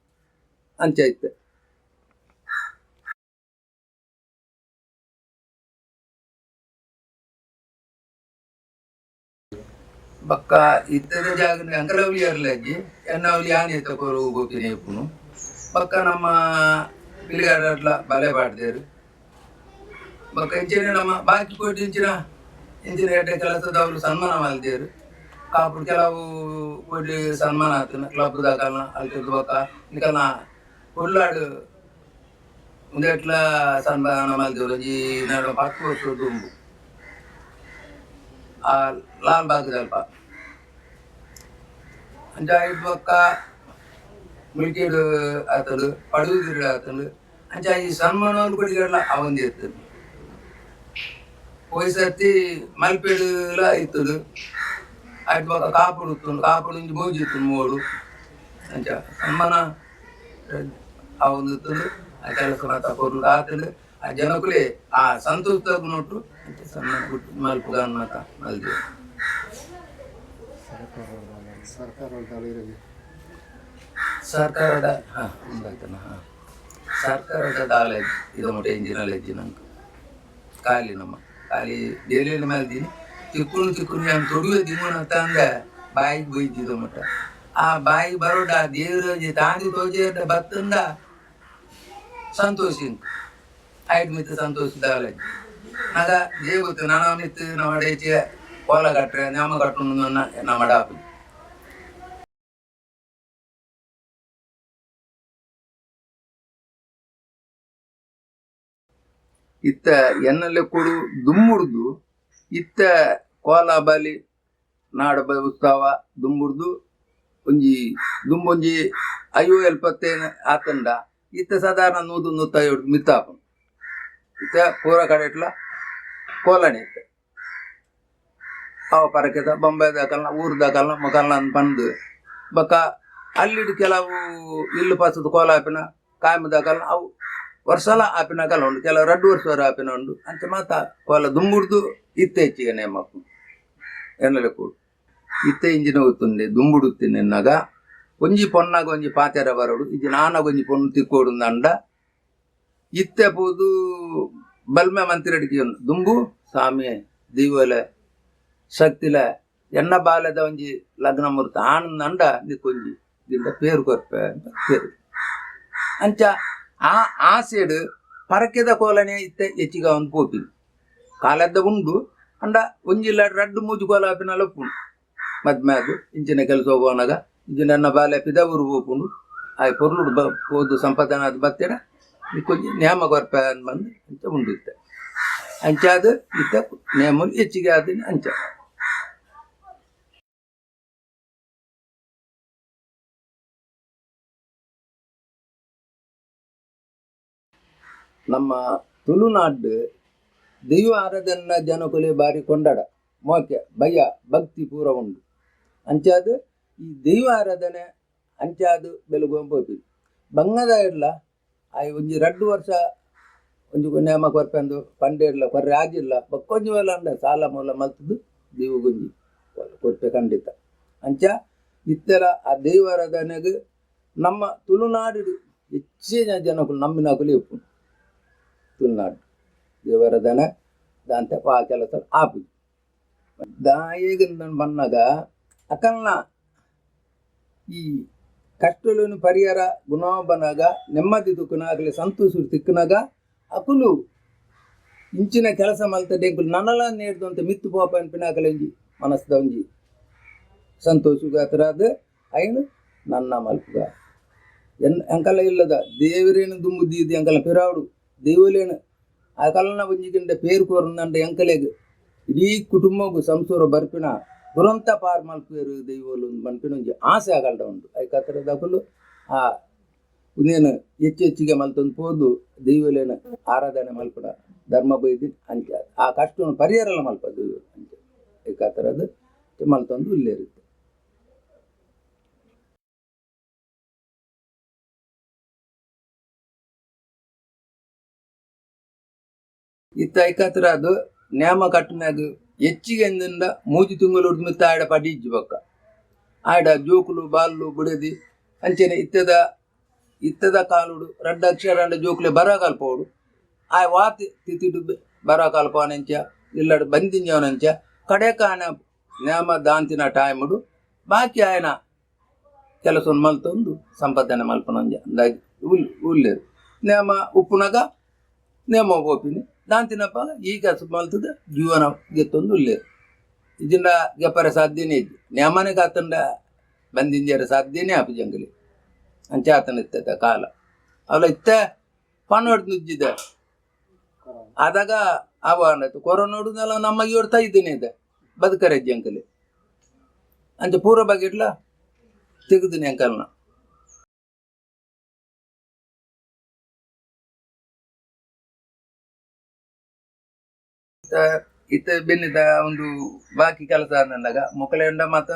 ಅಂಚ ಇತ್ತೆ ಬಕ್ಕ ಇತ್ತದ ಜಾಗ ಅಂಕಲವಲಿ ಅರ್ಲಜ್ಜಿ ಎನ್ನವಲಿ ಆನೆ ತಕೋರು ಹೋಗ್ತೀನಿ ಇಪ್ಪುನು ಬಕ್ಕ ನಮ್ಮ ಪಿಲಿಗಾಡ್ಲ ಬಲೆ ಬಾಡ್ದೇರು ಬಕ್ಕ ಇಂಚಿನ ನಮ್ಮ ಬಾಕಿ ಕೊಟ್ಟು ಇಂಚಿನ ಎಡ್ಡೆ ಕೆಲಸದವರು ಸನ್ಮಾನ ಮಾಡಿದೇರು ಕಾಪುಡು ಕೆಲವು ಕೊಡ್ಲಿ ಸನ್ಮಾನ ಆತನ ಕ್ಲಬ್ದ ಕಾಲನ ಅಲ್ಲಿ ಬಕ್ಕ ಇಂಕಲ್ನ ಉಳ್ಳಾಡು ಮುಂದೆಟ್ಲ ಸನ್ಮಾನ ಮಾಡಿದೇರು ಈ ನಾಡು 10 ವರ್ಷ ದುಂಬು ಆ ಲಾಲ್ ಬಾಗ್ದಲ್ಪ ಅಂಚ ಇಟ್ಟು ಬಕ್ಕ ಮುಲ್ಕೇಡು ಆತಲು ಪಡುವುದಿರ ಆತಲು ಅಂಚ ಈ ಸನ್ಮಾನವನ್ನು ಕೊಡಿಗಲ್ಲ ಅವಂದಿ ಇರ್ತದೆ ಹೋಯ್ಸತ್ತಿ ಮಲ್ಪೇಡುಲ ಇತ್ತದು ಆಯ್ತು ಬಕ್ಕ ಕಾಪುಡು ಇಂಜಿ ಬೋಜಿ ಇತ್ತು ಮೋಡು ಅಂಚ ಸನ್ಮಾನ ಅವಂದು ಇತ್ತಲು ಆ ಕೆಲಸ ಮಾತ ಕೊರ್ಲು ಆತಲು ಆ ಜನಕುಲೇ ಆ ಸಂತೋಷ ನೋಟು ಸನ್ಮಾನ ಕೊಟ್ಟು ಮಲ್ಪುಗಾನ್ ಮಾತ ಮಲ್ದೆ ಸರ್ಕಾರದ ಸರ್ಕಾರದ ದಾಲ ಇದು ಮೊಟ್ಟೆ ಇಂಜಿನಲ್ಲಜ್ಜಿ ನಂಗೆ ಖಾಲಿ ನಮ್ಮ ಖಾಲಿ ಡೈಲಿ ಮಲ್ದಿನಿ ಚಿಕ್ಕುನು ನಾನು ತೊಡುವೆ ದಿನ ತಂದ ಬಾಯಿಗೆ ಬೈತಿದ್ದ ಮಟ್ಟ ಆ ಬಾಯಿಗೆ ಬರೋಡ ದೇವ್ರ ತಾಂದಿ ತೋಜೆ ಬತ್ತಂದ ಸಂತೋಷಿ ಆಯ್ತು ಮಿತ್ತು ಸಂತೋಷ ದಾಲಜ್ಜಿ ನಾಗ ದೇವತ್ತು ನಾನು ಮಿತ್ತು ನಮ್ಮ ಅಡೇಚೆ ಕೋಲ ಕಟ್ರೆ ನ್ಯಾಮ ಕಟ್ಟು ನಮ್ಮ ಡಾಪು ಇತ್ತ ಎನ್ನಲ್ಲೇ ಕೊಡು ದುಮ್ಮುಡ್ದು ಇತ್ತ ಕೋಲ ಬಲಿ ನಾಡ ಉತ್ಸವ ದುಂಬುಡ್ದು ದುಂಬೊಂಜಿ 50-70 ಆತಂಡ ಇತ್ತ ಸಾಧಾರಣ 100-150 ಮಿತ್ತಾಪ ಇತ್ತ ಪೂರ ಕಡೆ ಇಟ್ಲ ಕೋಲನೆ ಇತ್ತ ಅವ ಪರಕೆದ ಬೊಂಬೈದಾಕಲ್ನ ಊರ್ದಾಕಲ್ನ ಮೊಕಲ್ನ ಬಂದು ಬಕ್ಕ ಅಲ್ಲಿಡು ಕೆಲವು ಇಲ್ಲು ಪಾಸದ ಕೋಲ ಹಾಪಿನ ಕಾಯಮದಾಕಲ್ನ ಅವು ವರ್ಷಲ ಆಪಿನ ಕಲ ಉಂಡು ಕೆಲವು 2 ವರ್ಷ ಆಪಿನ ಉಂಡು ಅಂತ ಮಾತ ಕೋಲ ದುಂಬುಡ್ದು ಇತ್ತ ಹೆಚ್ಚಿಗೆ ನೇಮಪ್ಪು ಎನ್ನಲೆ ಕೂಡು ಇತ್ತ ಇಂಜಿನ ಗೊತ್ತುಂಡೆ ದುಂಬುಡುತ್ತೀನಿ ಎನ್ನಾಗ ಒಂಜಿ ಪೊನ್ನಾಗ ಒಂಜಿ ಪಾತೆರ ಬರೋಡು ಇದು ನಾನಾಗ ಒಂಜಿ ಪೊಣ್ಣು ತಿಕ್ಕೋಡು ಅಂಡ ಇತ್ತೆ ಪೋದು ಬಲ್ಮೆ ಮಂತಿರಡಿಕೆ ದುಂಬು ಸ್ವಾಮಿ ದೀವಲೆ ಶಕ್ತಿಲ ಎನ್ನ ಬಾಲ್ಯದ ಒಂಜಿ ಲಗ್ನ ಮುಹೂರ್ತ ಆನಂದ ಅಂಡ ನಿಕ್ಕೊಂಜಿ ದಿಂದ ಪೇರು ಕೊರ್ಪೆ ಅಂತ ಪೇರು ಅಂಚ ಆ ಆಸೆಡು ಪರಕೆದ ಕೋಲನೆ ಇತ್ತೆ ಹೆಚ್ಚಿಗ ಒಂದು ಪೋಪಿನ ಕಾಲದ ಉಂಡು ಅಂಡ ಒಂಜಿಲ್ಲ 2-3 ಕೋಲ ಆಪಿನಲ್ಲ ಉಪ್ಪುಂಡು ಮದ್ಮೆ ಅದು ಇಂಚಿನ ಕೆಲಸ ಹೋಗೋನಾಗ ಇಂಚಿನ ನನ್ನ ಬಾಲ್ಯ ಪಿದವರು ಹೋಗ್ಕೊಂಡು ಆ ಪೊರ್ಲುಡು ಹೋದು ಸಂಪಾದನೆ ಅದು ಬತ್ತೇಡ ನಿಕ್ಕೊಂಜಿ ನೇಮ ಕೊರ್ಪೆ ಅಂತ ಬಂದು ಅಂಚ ಉಂಡು ಇತ್ತೆ ಅಂಚ ಅದು ಇತ್ತ ನೇಮಲ್ಲಿ ಹೆಚ್ಚಿಗೆ ಆದಿನ ಅಂಚ ನಮ್ಮ ತುಳುನಾಡು ದೈವ ಆರಾಧನ ಜನಕೊಲೆ ಬಾರಿ ಕೊಂಡಾಡ ಮೋಕೆ ಭಯ ಭಕ್ತಿ ಪೂರ ಉಂಡು ಅಂಚಾದು ಈ ದೈವ ಆರಾಧನೆ ಅಂಚಾದು ಬೆಲುಗೊಂಬೋಪಿ ಬಂಗದ ಇಡ್ಲ ಆ ಒಂಜಿ 2 ವರ್ಷ ಒಂಜಿ ನೇಮ ಕೊರ್ಪೆಂದು ಪಂಡೆ ಇಡ್ಲ ಕೊರ್ರೆ ಆಗಿಲ್ಲ ಬಕ್ಕೊಂಜಿ ವೇಲ ಅಂಡ ಸಾಲ ಮೂಲ ಮಲ್ತದ್ದು ದೈವ ಗೊಂಜಿ ಕೊರ್ಪೆ ಖಂಡಿತ ಅಂಚ ಇತ್ತೆಲ ಆ ದೈವ ಆರಾಧನೆಗೆ ನಮ್ಮ ತುಳುನಾಡು ಹೆಚ್ಚಿನ ಜನಕ್ಕೂ ನಮ್ಮಿನಕಲು ಇಪ್ಪು ತುಳುನಾಡು ದೇವರ ದನ ದಾಂತ ಆ ಕೆಲಸ ಆಪುಜಿ ದಾಯಿಗೆ ಬಂದಾಗ ಅಕಲ್ನ ಈ ಕಷ್ಟలను ಪರಿಹಾರ ಗುಣಬನಾಗ ನೆಮ್ಮದಿ ತುಕ್ಕನಾಗಲಿ ಸಂತೋಷ ತಿಕ್ಕನಾಗ ಅಕುಲು ಇಂಚಿನ ಕೆಲಸ ಮಲ್ತಡೆ ಎಂಕುಲು ನನಲ ನೇರ್ದು ಅಂತ ಮಿತ್ತು ಪೋಪ ಅನ್ಪಿನಾಕಲೆ ಒಂಜಿ ಮನಸ್ದ ಒಂಜಿ ಸಂತೋಷಗಾತರಾದ ಅಯ್ಯನು ನನ್ನ ಮಲ್ಪುಗ ಎಂಕಲ ಇಲ್ಲದ ದೇವರೇನು ದುಮ್ಮು ದೀದಿ ಎಂಕಲ ಪಿರಾವಡು ದೇವಲೇನು ಅಕಲ್ನ ಒಂಜಿಗಿಂದ ಪೇರು ಕೋರಂದಂಡ ಎಂಕಲೆಗ್ ಇಡೀ ಕುಟುಂಬಗೂ ಸಂಸೂರ ಬರ್ಪಿನ ದುರಂತ ಪಾರ್ ಮಲ್ಪೇರು ದೈವಲು ಮನ್ಪಿನ ಒಂಜಿ ಆಸೆ ಆಗಲ್ದ ಉಂಟು ಐಕತ್ತರದ ಅಕುಲು ಆ ಇನ್ನೇನು ಹೆಚ್ಚಿಗೆ ಮಲ್ತೊಂದು ಪೋದು ದೈವಲೇನು ಆರಾಧನೆ ಮಲ್ಪಡ ಧರ್ಮ ಬೈದಿ ಅಂಚ ಆ ಕಷ್ಟವನ್ನು ಪರಿಹಾರ ಮಲ್ಪದು ಅಂಚ ಐಕತ್ತರದು ಮಲ್ತೊಂದು ಇಲ್ಲೇರುತ್ತೆ. ಇತ್ತ ಐಕತ್ರ ಅದು ನೇಮ ಕಟ್ಟಿನಾಗ ಹೆಚ್ಚಿಗೆ ಎಂದಿಂದ ಮೂಜಿ ತುಂಗಲು ಮಿತ್ತ ಆಡ ಪಡಿ ಇಜ್ಜಿ ಬಕ್ಕ ಆಡ ಜೋಕುಲು ಬಾಲ್ಲು ಬುಡದಿ ಅಂಚೆನೆ ಇತ್ತದ ಕಾಲುಡು ರಡ್ಡ ಅಕ್ಷರ ಅಂಡ ಜೋಕುಲೆ ಬರ ಕಲ್ಪೋಡು ಆ ವಾತಿ ತಿತ್ತಿಡು ಬರ ಕಲ್ಪವನಂಚ ಇಲ್ಲಡು ಬಂದಿಂಜವನಂಚ ಕಡೆಕ ಆಯನ ನೇಮ ದಾಂತಿನ ಟೈಮುಡು ಬಾಕಿ ಆಯನ ಕೆಲಸವನ್ನು ಮಲ್ತೊಂದು ಸಂಪಾದನೆ ಮಲ್ಪನಂಜ ಅಂದಾಗಿ ಉಲ್ಲೇರು ನೇಮ ಉಪ್ಪುನಗ ನೇಮ ಓಪಿನಿ ದಾಂತಿನಪ್ಪ ಈ ಕೆಲಸ ಮಲ್ತದ ಜೀವನ ಗೆತ್ತೊಂದು ಉಲ್ಲೇರು ಇದನ್ನ ಗೆಪ್ಪರ ಸಾಧ್ಯನೇ ಇದ್ದು ನೇಮನೆ ಕಾತಂಡ ಬಂದಿಂಜರ ಸಾಧ್ಯನೇ ಆಪು ಜಂಗಲಿ ಅಂಚೆ ಆತನ ಇತ್ತದ ಕಾಲ ಅವಳ ಇತ್ತ ಪನ್ನೊಡ್ ನುಜ್ಜಿದ ಆದಾಗ ಆಹ್ವಾನ ಆಯ್ತು ಕೊರೋನಾ ನೋಡುದಲ್ಲ ನಮಗೆ ಇವ್ರು ಇದ್ದೇನೆ ಇದೆ ಬದುಕರೆ ಜಂಕಲಿ ಅಂಚೆ ಪೂರ ಬಗೆಟ್ಲ ತೆಗೆದಿನಿ ಅಂಕಲ್ನ ಇತ್ತ ಬೆನ್ನಿದ ಒಂದು ಬಾಕಿ ಕೆಲಸ ಅಂದಾಗ ಮೊಕಲೆಂಡ ಮಾತ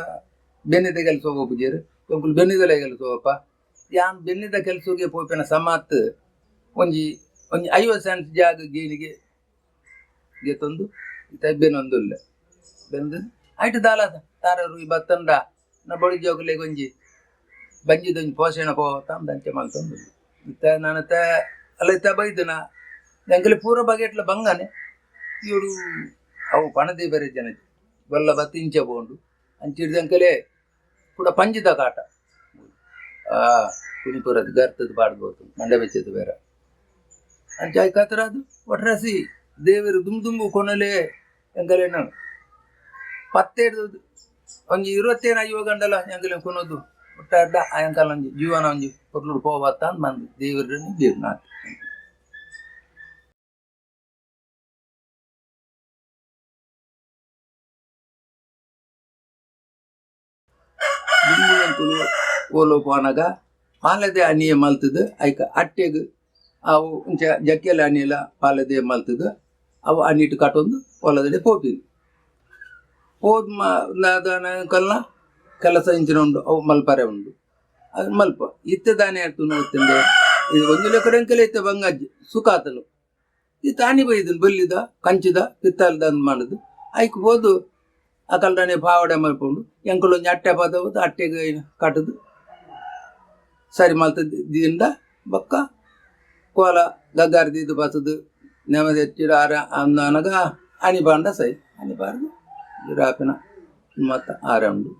ಬೆನ್ನಿದ ಕೆಲಸ ಹೋಗ್ಬುಜೇರು ಒಂಕುಲು ಬೆನ್ನಿದಲೇ ಕೆಲಸ ಹೋಗಪ್ಪ ಯಾನ್ ಬೆನ್ನಿದ ಕೆಲಸಗೆ ಪೋಪಿನ ಸಮಾತ್ ಒಂಜಿ 50 ಸೆಂಟ್ ಜಾಗ ಗೇಣಿಗೆ ಗೆತ್ತೊಂದು ಇತ್ತ ಬೆನ್ನೊಂದು ಇಲ್ಲ ಬೆಂದು ಆಯ್ತು ದಾಲದ ತಾರರು ಈ ಬತ್ತಂಡ ನ ಬಡಿ ಜೋಗಲೆಗೆ ಒಂಜಿ ಬಂಜಿದೊಂಜಿ ಪೋಷಣೆ ಪೋತ ಅಂಚೆ ಮಲ್ತೊಂದು ಇತ್ತ ನಾನತ್ತ ಅಲ್ಲ ಇತ್ತ ಬೈದನ ಎಂಕಲಿ ಪೂರ ಬಗೆಟ್ಲ ಬಂಗಾನೆ ಇವರು ಅವು ಪಣದೇ ಬೇರೆ ಜನ ಬಲ್ಲ ಬತ್ತಿ ಇಂಚೆ ಬೋಂಡು ಅಂಚಿಡ್ದಂಕಲೇ ಕೂಡ ಪಂಜಿದ ಕಾಟ ಕುಣಿಪುರದ್ದು ಗರ್ತದ್ದು ಪಾಡ್ಬೋದು ಮಂಡೆ ಬೆಚ್ಚದ್ದು ಬೇರೆ ಅಂಚಾಯ್ ಕತ್ರ ಅದು ಒಟ್ರಾಸಿ ದೇವರು ದುಂಬು ಕೊನಲೆ ಎಂಕಲೇನು 17 ಒಂಜಿ 25 ಗಂಟಲ ಎಂಕಲೆ ಕೊನೋದು ಒಟ್ಟಾಡ್ಡ ಆ ಎಂಕಲ್ ಒಂಜಿ ಜೀವನ ಒಂಜಿ ಕೊರ್ಲುಡು ಪೋವತ್ತ ಅಂತ ಬಂದು ದೇವರು ನಾಲ್ಕು ದುಂಬು ಎಂಕುಲು ಓಲೋ ಪೋನಗ ಪಾಲದೆ ಅನಿಯ ಮಲ್ತದ ಐಕ ಅಟ್ಟೆಗ್ ಅವು ಇಂಚ ಜಕ್ಕೆಲ ಅನಿಯಲ ಪಾಲದೆ ಮಲ್ತದ ಅವು ಅನಿಟ್ಟು ಕಟ್ಟೊಂದು ಹೊಲದಡೆ ಪೋಪಿನಿ ಹೋದ್ಕಲ್ನ ಕೆಲಸ ಇಂಚಿನ ಉಂಡು ಅವು ಮಲ್ಪರೆ ಉಂಡು ಅದು ಮಲ್ಪ ಇತ್ತ ದಾನೆ ಆಡ್ತು ನೋಡ್ತಿಂದೆ ಇದು ಒಂಜುಲೆ ಕಡೆಂಕೆಲ್ಲ ಇತ್ತ ಬಂಗಜ್ಜಿ ಸುಖಾತನು ಈ ತಾನಿ ಬೈದನು ಬಲ್ಲಿದ ಕಂಚಿದ ಪಿತ್ತಲ್ದ ಅಂದ್ ಮಾಡುದು ಐಕ್ ಹೋದು ಅಕಲ್ಡನೆ ಪಾವಡೆ ಮಲ್ಕೊಂಡು ಎಂಕಲೊಂದು ಅಟ್ಟೆ ಪದವುದು ಅಟ್ಟೆಗೆ ಕಟ್ಟದು ಸರಿ ಮಲ್ತದಿಂದ ಬೊಕ್ಕ ಕೋಲ ಗಗ್ಗಾರ್ದಿದ್ದು ಬಸದು ನೆಮ್ಮದಿ ಹೆಚ್ಚಿಡ ಆರ ಅಂದನಗ ಅಣಿ ಬಾಂಡ ಸೈ ಅಣಿ ಬಾರ್ದು ರಾಪಿನ ಮತ್ತ ಆರ ಉಂಡು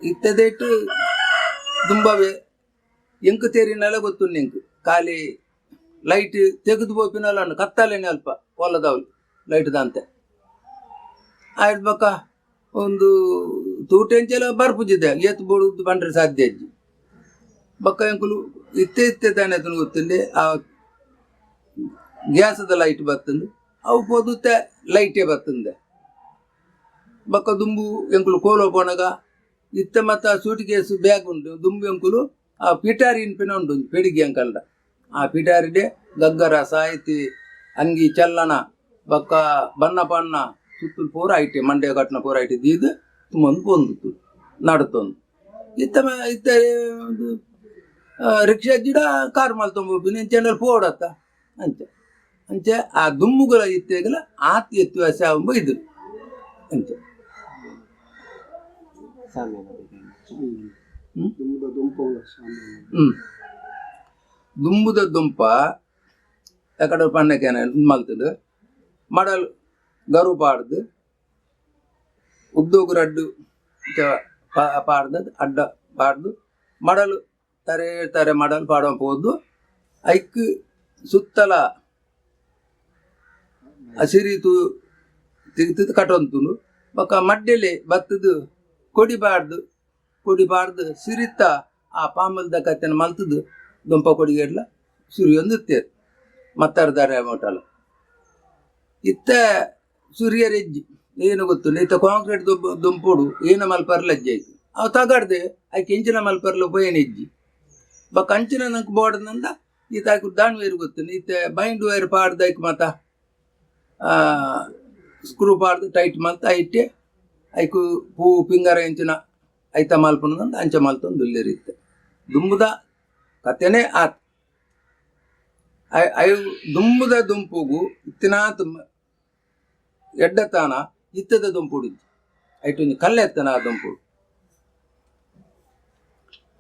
ಇತ್ತದೇಟು ದುಂಬವೇ ಎಂಕು ತೇರಿನೆಲ್ಲ ಗೊತ್ತುಂಡು ಎಂಕು ಖಾಲಿ ಲೈಟ್ ತೆಗೆದು ಬೋಪಿನಲ್ಲ ಉಂಡು ಕತ್ತಲೇನೆ ಅಲ್ಪ ಹೊಲದವಳು ಲೈಟ್ ದಂತೆ ಆಯ್ತು ಬಕ್ಕ ಒಂದು ತೂಟೆಂಚೆಲ್ಲ ಬರ್ಪುಜಿದ್ದೆ ಎತ್ತು ಬೋಡುದು ಬಂಡ್ರೆ ಸಾಧ್ಯ ಅಜ್ಜಿ ಬಕ್ಕ ಎಂಕುಲು ಇತ್ತೆ ತಾನೆ ಅದನ್ನು ಗೊತ್ತಿಲ್ಲ ಆ ಗ್ಯಾಸದ ಲೈಟ್ ಬರ್ತಂದು ಅವು ಪೋದುತ್ತೆ ಲೈಟೇ ಬರ್ತಂದೆ ಬಕ್ಕ ದುಂಬು ಎಂಕುಲು ಕೋಲೋ ಪೋನಗ ಇತ್ತ ಮತ್ತು ಸೂಟ್ ಕೇಸು ಬ್ಯಾಗ್ ಉಂಟು ದುಂಬು ಎಂಕುಲು ಆ ಪಿಟಾರಿ ಇನ್ಪಿನ ಉಂಟು ಪೆಡಿಗೆ ಅಂಕಲ್ಡ ಆ ಪಿಟಾರಿಡೆ ಗಗ್ಗರ ಸಾಹಿತಿ ಅಂಗಿ ಚಲ್ಲಣ ಬಕ್ಕ ಬಣ್ಣ ಪಣ್ಣ ಸುತ್ತಲು ಪೂರ ಐಟೆ ಮಂಡ್ಯ ಕಟ್ನ ಪೂರ ಐಟೆ ದೀದು ತುಂಬೊಂದು ಪೊಂದಿತ್ತು ನಡ್ತೊಂದು ಇತ್ತ ರಿಕ್ಷಾ ಜಿಡ ಕಾರ್ ಮಲ್ತೊಂಬೋಪಿನಿ ಎಂಚೆಂಡಲ್ಲಿ ಪೋಡತ್ತ ಅಂಚೆ ಆ ದುಮ್ಮುಗಳ ಇತ್ತೆಗಲ ಆತ್ ವ್ಯತ್ಯಾಸ ಎಂಬ ಇದು ಅಂಚೆ దుంబుద దుంప ఎక్కడ పండకైనా మలుతుడు మడలు గరువు పాడుదు ఉద్దోగు రడ్డు పాడదు అడ్డ పాడదు మడలు తరే తరే మడలు పాడడం పోద్దు ఐక్కు ಸುತ್ತಲ ಹಸಿರಿತು ತಿಗ್ತದ ಕಟ್ಟೊಂತುನು ಬೊಕ್ಕ ಮಡ್ಡೆಲೆ ಬತ್ತದು ಕೊಡಿಬಾರ್ದು ಸಿರಿತ ಆ ಪಾಮಲ್ದ ಕತ್ತನ ಮಲ್ತದು ದುಂಪ ಕೊಡಿಗೆಡ್ಲ ಸುರಿಯೊಂದುತ್ತೇರು ಮತ್ತಾರ್ದಾರೆ ಮೊಟಲ ಇತ್ತ ಸುರಿಯರೆಜ್ಜಿ ಏನು ಗೊತ್ತು ಇತ್ತ ಕಾಂಕ್ರೀಟ್ ದುಂಪುಡು ಏನ ಮಲ್ಪರ್ಲ ಅಜ್ಜಿ ಆಯ್ತು ಅವು ತಗಡ್ದೆ ಆಯ್ಕೆ ಎಂಚಿನ ಮಲ್ಪರ್ಲ ಉಪಯನೆಜ್ಜಿ ಬೊಕ್ಕ ಅಂಚಿನ ನಂಗೆ ಬೋರ್ಡ್ನಂದ ಈತ ಆಯ್ಕು ದಾಣ್ ವೇರು ಗೊತ್ತು ಈತ ಬೈಂಡ್ ವೈರ್ ಪಾಡ್ದು ಆಯ್ಕೆ ಮತ್ತ ಸ್ಕ್ರೂ ಪಾಡ್ದು ಟೈಟ್ ಮಲ್ತ ಐಟೆ ಐಕು ಪೂ ಪಿಂಗರ ಎಂಚಿನ ಐತ ಮಲ್ಪನಂದ ಅಂಚ ಮಲ್ತೊಂದು ದುಲ್ಲೆರಿತ್ತೆ ದುಂಬುದ ಕತೆನೇ ಆತ್ ಅವು ದುಂಬುದ ದುಂಪುಗು ಇತ್ತಿನಾತ್ ಎಡ್ಡತಾನ ಇತ್ತದ ದುಂಪುಡು ಐಟು ಕಲ್ಲೆತ್ತನ ಆ ದುಂಪುಡು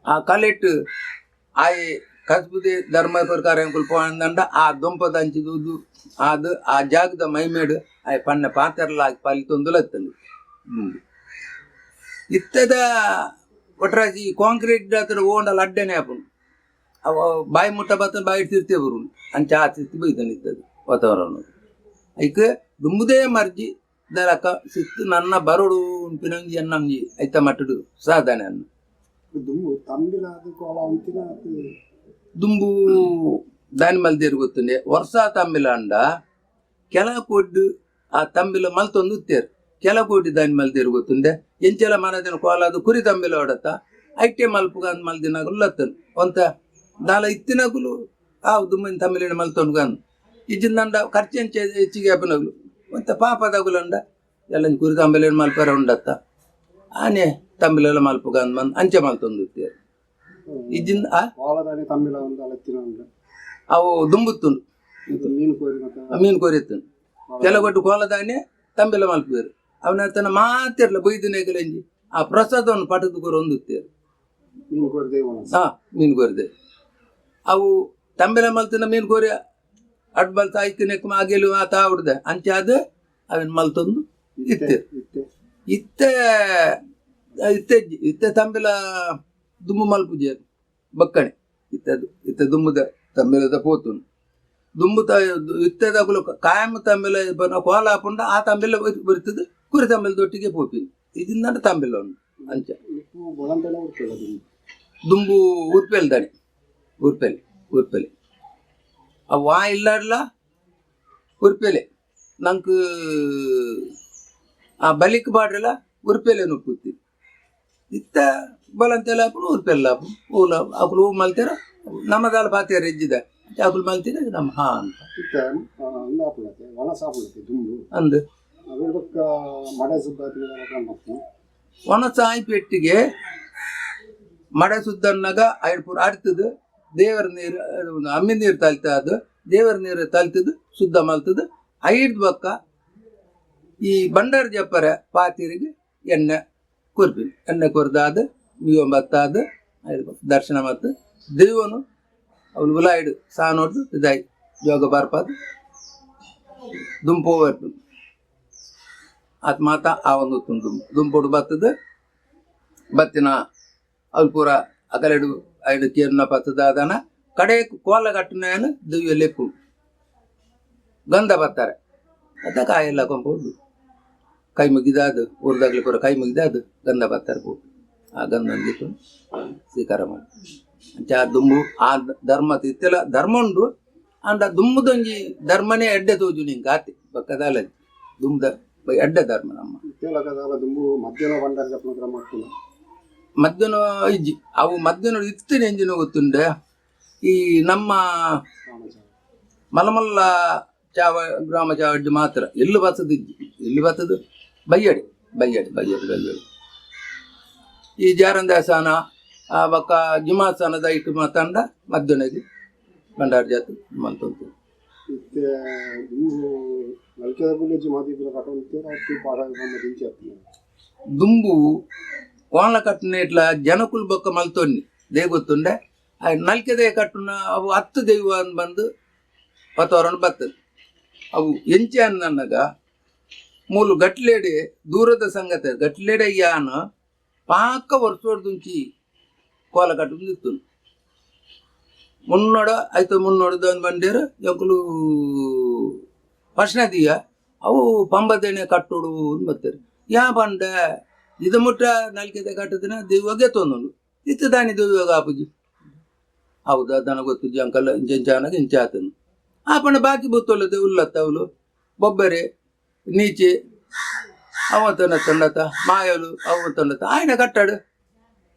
ಆ ಕಲ್ಲೆಟ್ಟು ಆಯ್ ಕಸ್ಬುದೆ ಧರ್ಮ ಪ್ರಕಾರ ಕುಲ್ಪಂಡ ಆ ದುಂಪ ದಂಚಿದು ಅದು ಆ ಜಾಗದ ಮೈಮೇಡು ಆಯ್ ಪಣ್ಣ ಪಾತ್ರಲಾಗಿ ಪಲಿತೊಂದುಲತ್ತಂದು ಇತ್ತದ ಒಟ್ರಾಜಿ ಕಾಂಕ್ರೀಟ್ ಹತ್ರ ಓಂಡಲ್ಲ ಅಡ್ಡನೆ ಹಾಪುಂಡು ಅವ ಬಾಯಿ ಮುಟ್ಟ ಬತ್ತ ಬಾಯಿ ತಿರ್ತೇ ಬರು ಅಂಚ ಆ ತಿರ್ತಿ ಬೈತಾನೆ ಇತ್ತದು ವಾತಾವರಣ ಐಕೆ ದುಂಬುದೇ ಮರ್ಜಿ ದರಕ ಸಿತ್ತು ನನ್ನ ಬರೋಡು ಉಂಪಿನಂಗಿ ಅನ್ನಂಗಿ ಐತ ಮಟ್ಟಡು ಸಾಧನೆ ಅನ್ನ ದುಂಬು దాని మళ్ళీ తిరుగుతుండే వర్ష తమ్మిల అండ కెలకొడ్డు ఆ తమ్మిల మళ్ళీ ఉత్తారు కెలకొడ్డి దాని మళ్ళీ తిరుగుతుండే ఎంచెల మనదిన కోలాదు కురి తమ్మిల వాడత ఐటే మలుపుగా మళ్ళీ తినగులు లత్తను కొంత దానిలో ఇత్తినగులు ఆ దుమ్మని తమ్మిలిన మళ్ళీ గాను ఇచ్చిందండ ఖర్చు ಹೆಚ್ಚಿಗೆಪನగులు కొంత పాప తగులండ ಎಲ್ಲ కురి తమ్మిలిన మలిపార ఉండత్త ఆనే తమ్మిల మలుపుగా అంచె మళ్ళీ ఉత్తారు ಇಜಿಂದ ಅವು ದುಂಬುತ್ತುಂಡು ಮೀನು ಕೊರಿತ್ತುಂಡು ಕೆಲಗೊಟ್ಟು ಕೋಲದಾನೆ ತಂಬಿಲ ಮಲ್ಪೇರು ಅವನ ತನ್ನ ಮಾತಿರ್ಲ ಬೈದಿನೆಗಲೆಂಜಿ ಆ ಪ್ರಸಾದವನ್ನು ಪಟದ ಕೊರ ಹೊಂದುತ್ತೇರು ಮೀನು ಕೊರಿದೆ ಅವು ತಂಬಿಲ ಮಲ್ತಿನ ಮೀನು ಕೊರಿ ಅಡ್ ಬಲ್ತ ಐತಿನ ಆಗೆಲು ಆತ ಆವಿಡ್ದೆ ಅಂಚೆ ಅದು ಅವನ್ ಮಲ್ತೊಂದು ಇತ್ತೇರು ಇತ್ತೆ ಇತ್ತೆ ತಂಬಿಲ ದುಂಬು ಮಲ್ಪುಜೇರು ಬಕ್ಕಣೆ ಇತ್ತ ದುಂಬುದ ತಮ್ಮಿಲದ ಪೋತುಂಡು ದುಂಬು ಇತ್ತದಗುಲು ಕಾಯಂ ತಮ್ಮಿಲ ಕೋಲ ಹಾಪುಂಡ ಆ ತಮ್ಮಿಲ ಬರ್ತದೆ ಕುರಿ ತಮ್ಮಿಲದೊಟ್ಟಿಗೆ ಪೋಪಿನಿ ಇದಿಂದ ತಮ್ಮಿಲ ಉಂಡು ಅಂಚ ದುಂಬು ಉರ್ಪೆಲ್ ದಣಿ ಉರ್ಪೆಲೆ ಆ ವಾ ಇಲ್ಲಾಡ್ಲ ಉರ್ಪೆಲೆ ನಂಗೆ ಆ ಬಲಿಕ್ ಬಾಡ್ರಲ್ಲ ಉರ್ಪೆಲೆ ನುಪ್ಪುತ್ತಿ ಇತ್ತ ಬಲಂತೆಲ್ಲ ಹಾಪುನು ಉರ್ಪೆಲ್ಲ ಹಾಪು ಹೂಲ ಅಕುಲು ಹೂ ಮಲ್ತಾರ ನಮ್ಮದಾಲ ಪಾತಿಯಾರ ಹೆಜ್ಜಿದ ಅಕುಲು ಮಲ್ತಿನ ನಮ್ಮ ಹಾ ಅಂತ ಅಂದು ಒಣಸಾಯಿ ಪೆಟ್ಟಿಗೆ ಮಡೆ ಸುದ್ದನ್ನಾಗ ಐದು ಪೂರ ಆಡ್ತದು ದೇವರ ನೀರು ಅಮ್ಮಿನ ನೀರು ತಲ್ತದು ದೇವರ ನೀರು ತಲ್ತದು ಶುದ್ಧ ಮಲ್ತದು ಐದು ಬಕ್ಕ ಈ ಬಂಡಾರ ಜಪ್ಪರ ಪಾತಿರಿಗೆ ಎಣ್ಣೆ ಕೊರ್ಪಿನಿ ಎಣ್ಣೆ ಕೊರ್ದಾದ ಮೀವ ಬತ್ತಾದ ದರ್ಶನ ಮತ್ತು ದೇವನು ಅವನು ಉಲಾಯ್ಡು ಸಹ ನೋಡ್ದು ಇದಾಯಿ ಯೋಗ ಬರ್ಪಾದ ದುಂಪು ಬರ್ತು ಆತ ಮಾತ ಆ ಒಂದು ದುಂಪುಡು ಬತ್ತದ ಬತ್ತಿನ ಅವ್ರು ಪೂರ ಅಕಲೆಡು ಐದು ಕೇರ್ನ ಪತ್ತದಾದನ ಕಡೆ ಕೋಲ ಕಟ್ಟಿನ ದಿವ್ಯ ಲೆಪ್ಪು ಗಂಧ ಬರ್ತಾರೆ ಅದ ಕಾಯೆಲ್ಲ ಕೊಂಬೋದು ಕೈ ಮುಗಿದಾದು ಊರ್ದಾಗ್ಲಿ ಪೂರ ಕೈ ಮುಗಿದಾದು ಗಂಧ ಬರ್ತಾರೆ ಪೂ ಆ ಗಂಧ ಅಂದಿತ್ತು ಸ್ವೀಕಾರ ಮಾಡಿ ಅಂಚ ಆ ದುಂಬು ಆ ಧರ್ಮ ತಿತ್ತಲ ಧರ್ಮ ಉಂಡು ಅಂಡ ದುಂಬುದೊಂಜಿ ಧರ್ಮನೇ ಎಡ್ಡೆ ತೋಜು ನಿಂಗೆ ಗಾತಿ ಪಕ್ಕದಲ್ಲ ದುಂಬದ ಎಡ್ಡೆ ಧರ್ಮ ನಮ್ಮ ಮಧ್ಯಾಹ್ನ ಇಜ್ಜಿ ಅವು ಮಧ್ಯಾಹ್ನ ಇತ್ತಿನ ಎಂಜಿನ ಗೊತ್ತುಂಡೆ ಈ ನಮ್ಮ ಮಲಮಲ್ಲ ಚಾವ ಗ್ರಾಮ ಚಾವಡ್ಡಿ ಮಾತ್ರ ಎಲ್ಲಿ ಬರ್ತದ ಇಜ್ಜಿ ಎಲ್ಲಿ ಬರ್ತದ ಬಯ್ಯಡಿ ಈ ಜಾರಂದಾಸನ ಆ ಬಕ್ಕ ಜಿಮಾಸನದ ಇಟ್ಟು ಮಾತಂಡ ಮಧ್ಯಾಹ್ನಗೆ ಬಂಡಾರ ಜಾತಿ ಮಲ್ತೊಂತು ದುಂಬು ಕೋನ್ಲ ಕಟ್ಟಿನ ಇಟ್ಲ ಜನಕುಲ್ ಬೊಕ್ಕ ಮಲ್ತೊನ್ನಿ ದೇಗೊತ್ತುಂಡೆ ನಲ್ಕೆದೆ ಕಟ್ಟುನ ಅವು 10 ದೈವ ಅಂದ್ ಬಂದು ಪತವರನ್ನು ಬರ್ತದೆ. ಅವು ಎಂಚೆ ಅನ್ನಗ ಮೂಲು ಗಟ್ಲೆಡೆ ದೂರದ ಸಂಗತಿ ಗಟ್ಲೆಡೆ ಯಾನ ಪಾಕ ವರ್ಷೋಡ್ದುಂಚಿ ಕೋಲ ಕಟ್ಟು ನಿತ್ತು ಮುನ್ನೋಡ ಆಯ್ತು ಮುನ್ನೋಡದ ಒಂದು ಬಂಡೇರು ಎಂಕುಲು ಪಶ್ನದಿಯ ಅವು ಪಂಬದೆಣೆ ಕಟ್ಟೋಡು ಬರ್ತಾರೆ ಯಾ ಬಂಡ ಇದು ಮುಟ್ಟ ನಲ್ಕೆದೆ ಕಟ್ಟದಿನ ದೈವಗೆ ತೊಂದು ಇತ್ತು ದಾನಿ ದೈವಾಗ ಆಪುಜಿ ಹೌದಾ ದನ ಗೊತ್ತುಜಿ ಅಂಕಲ್ ಇಂಚಾನಾಗ ಇಂಚಾತನು ಆಪಣ ಬಾಕಿ ಬುತ್ತೊಲ್ಲದೆ ಉಲ್ಲತ್ತವಲು ಬೊಬ್ಬರೆ ನೀಚೆ ಅವ ತಂಡತ ಮಾಯಲು ಅವು ತಂಡತ ఆయన కట్టాడు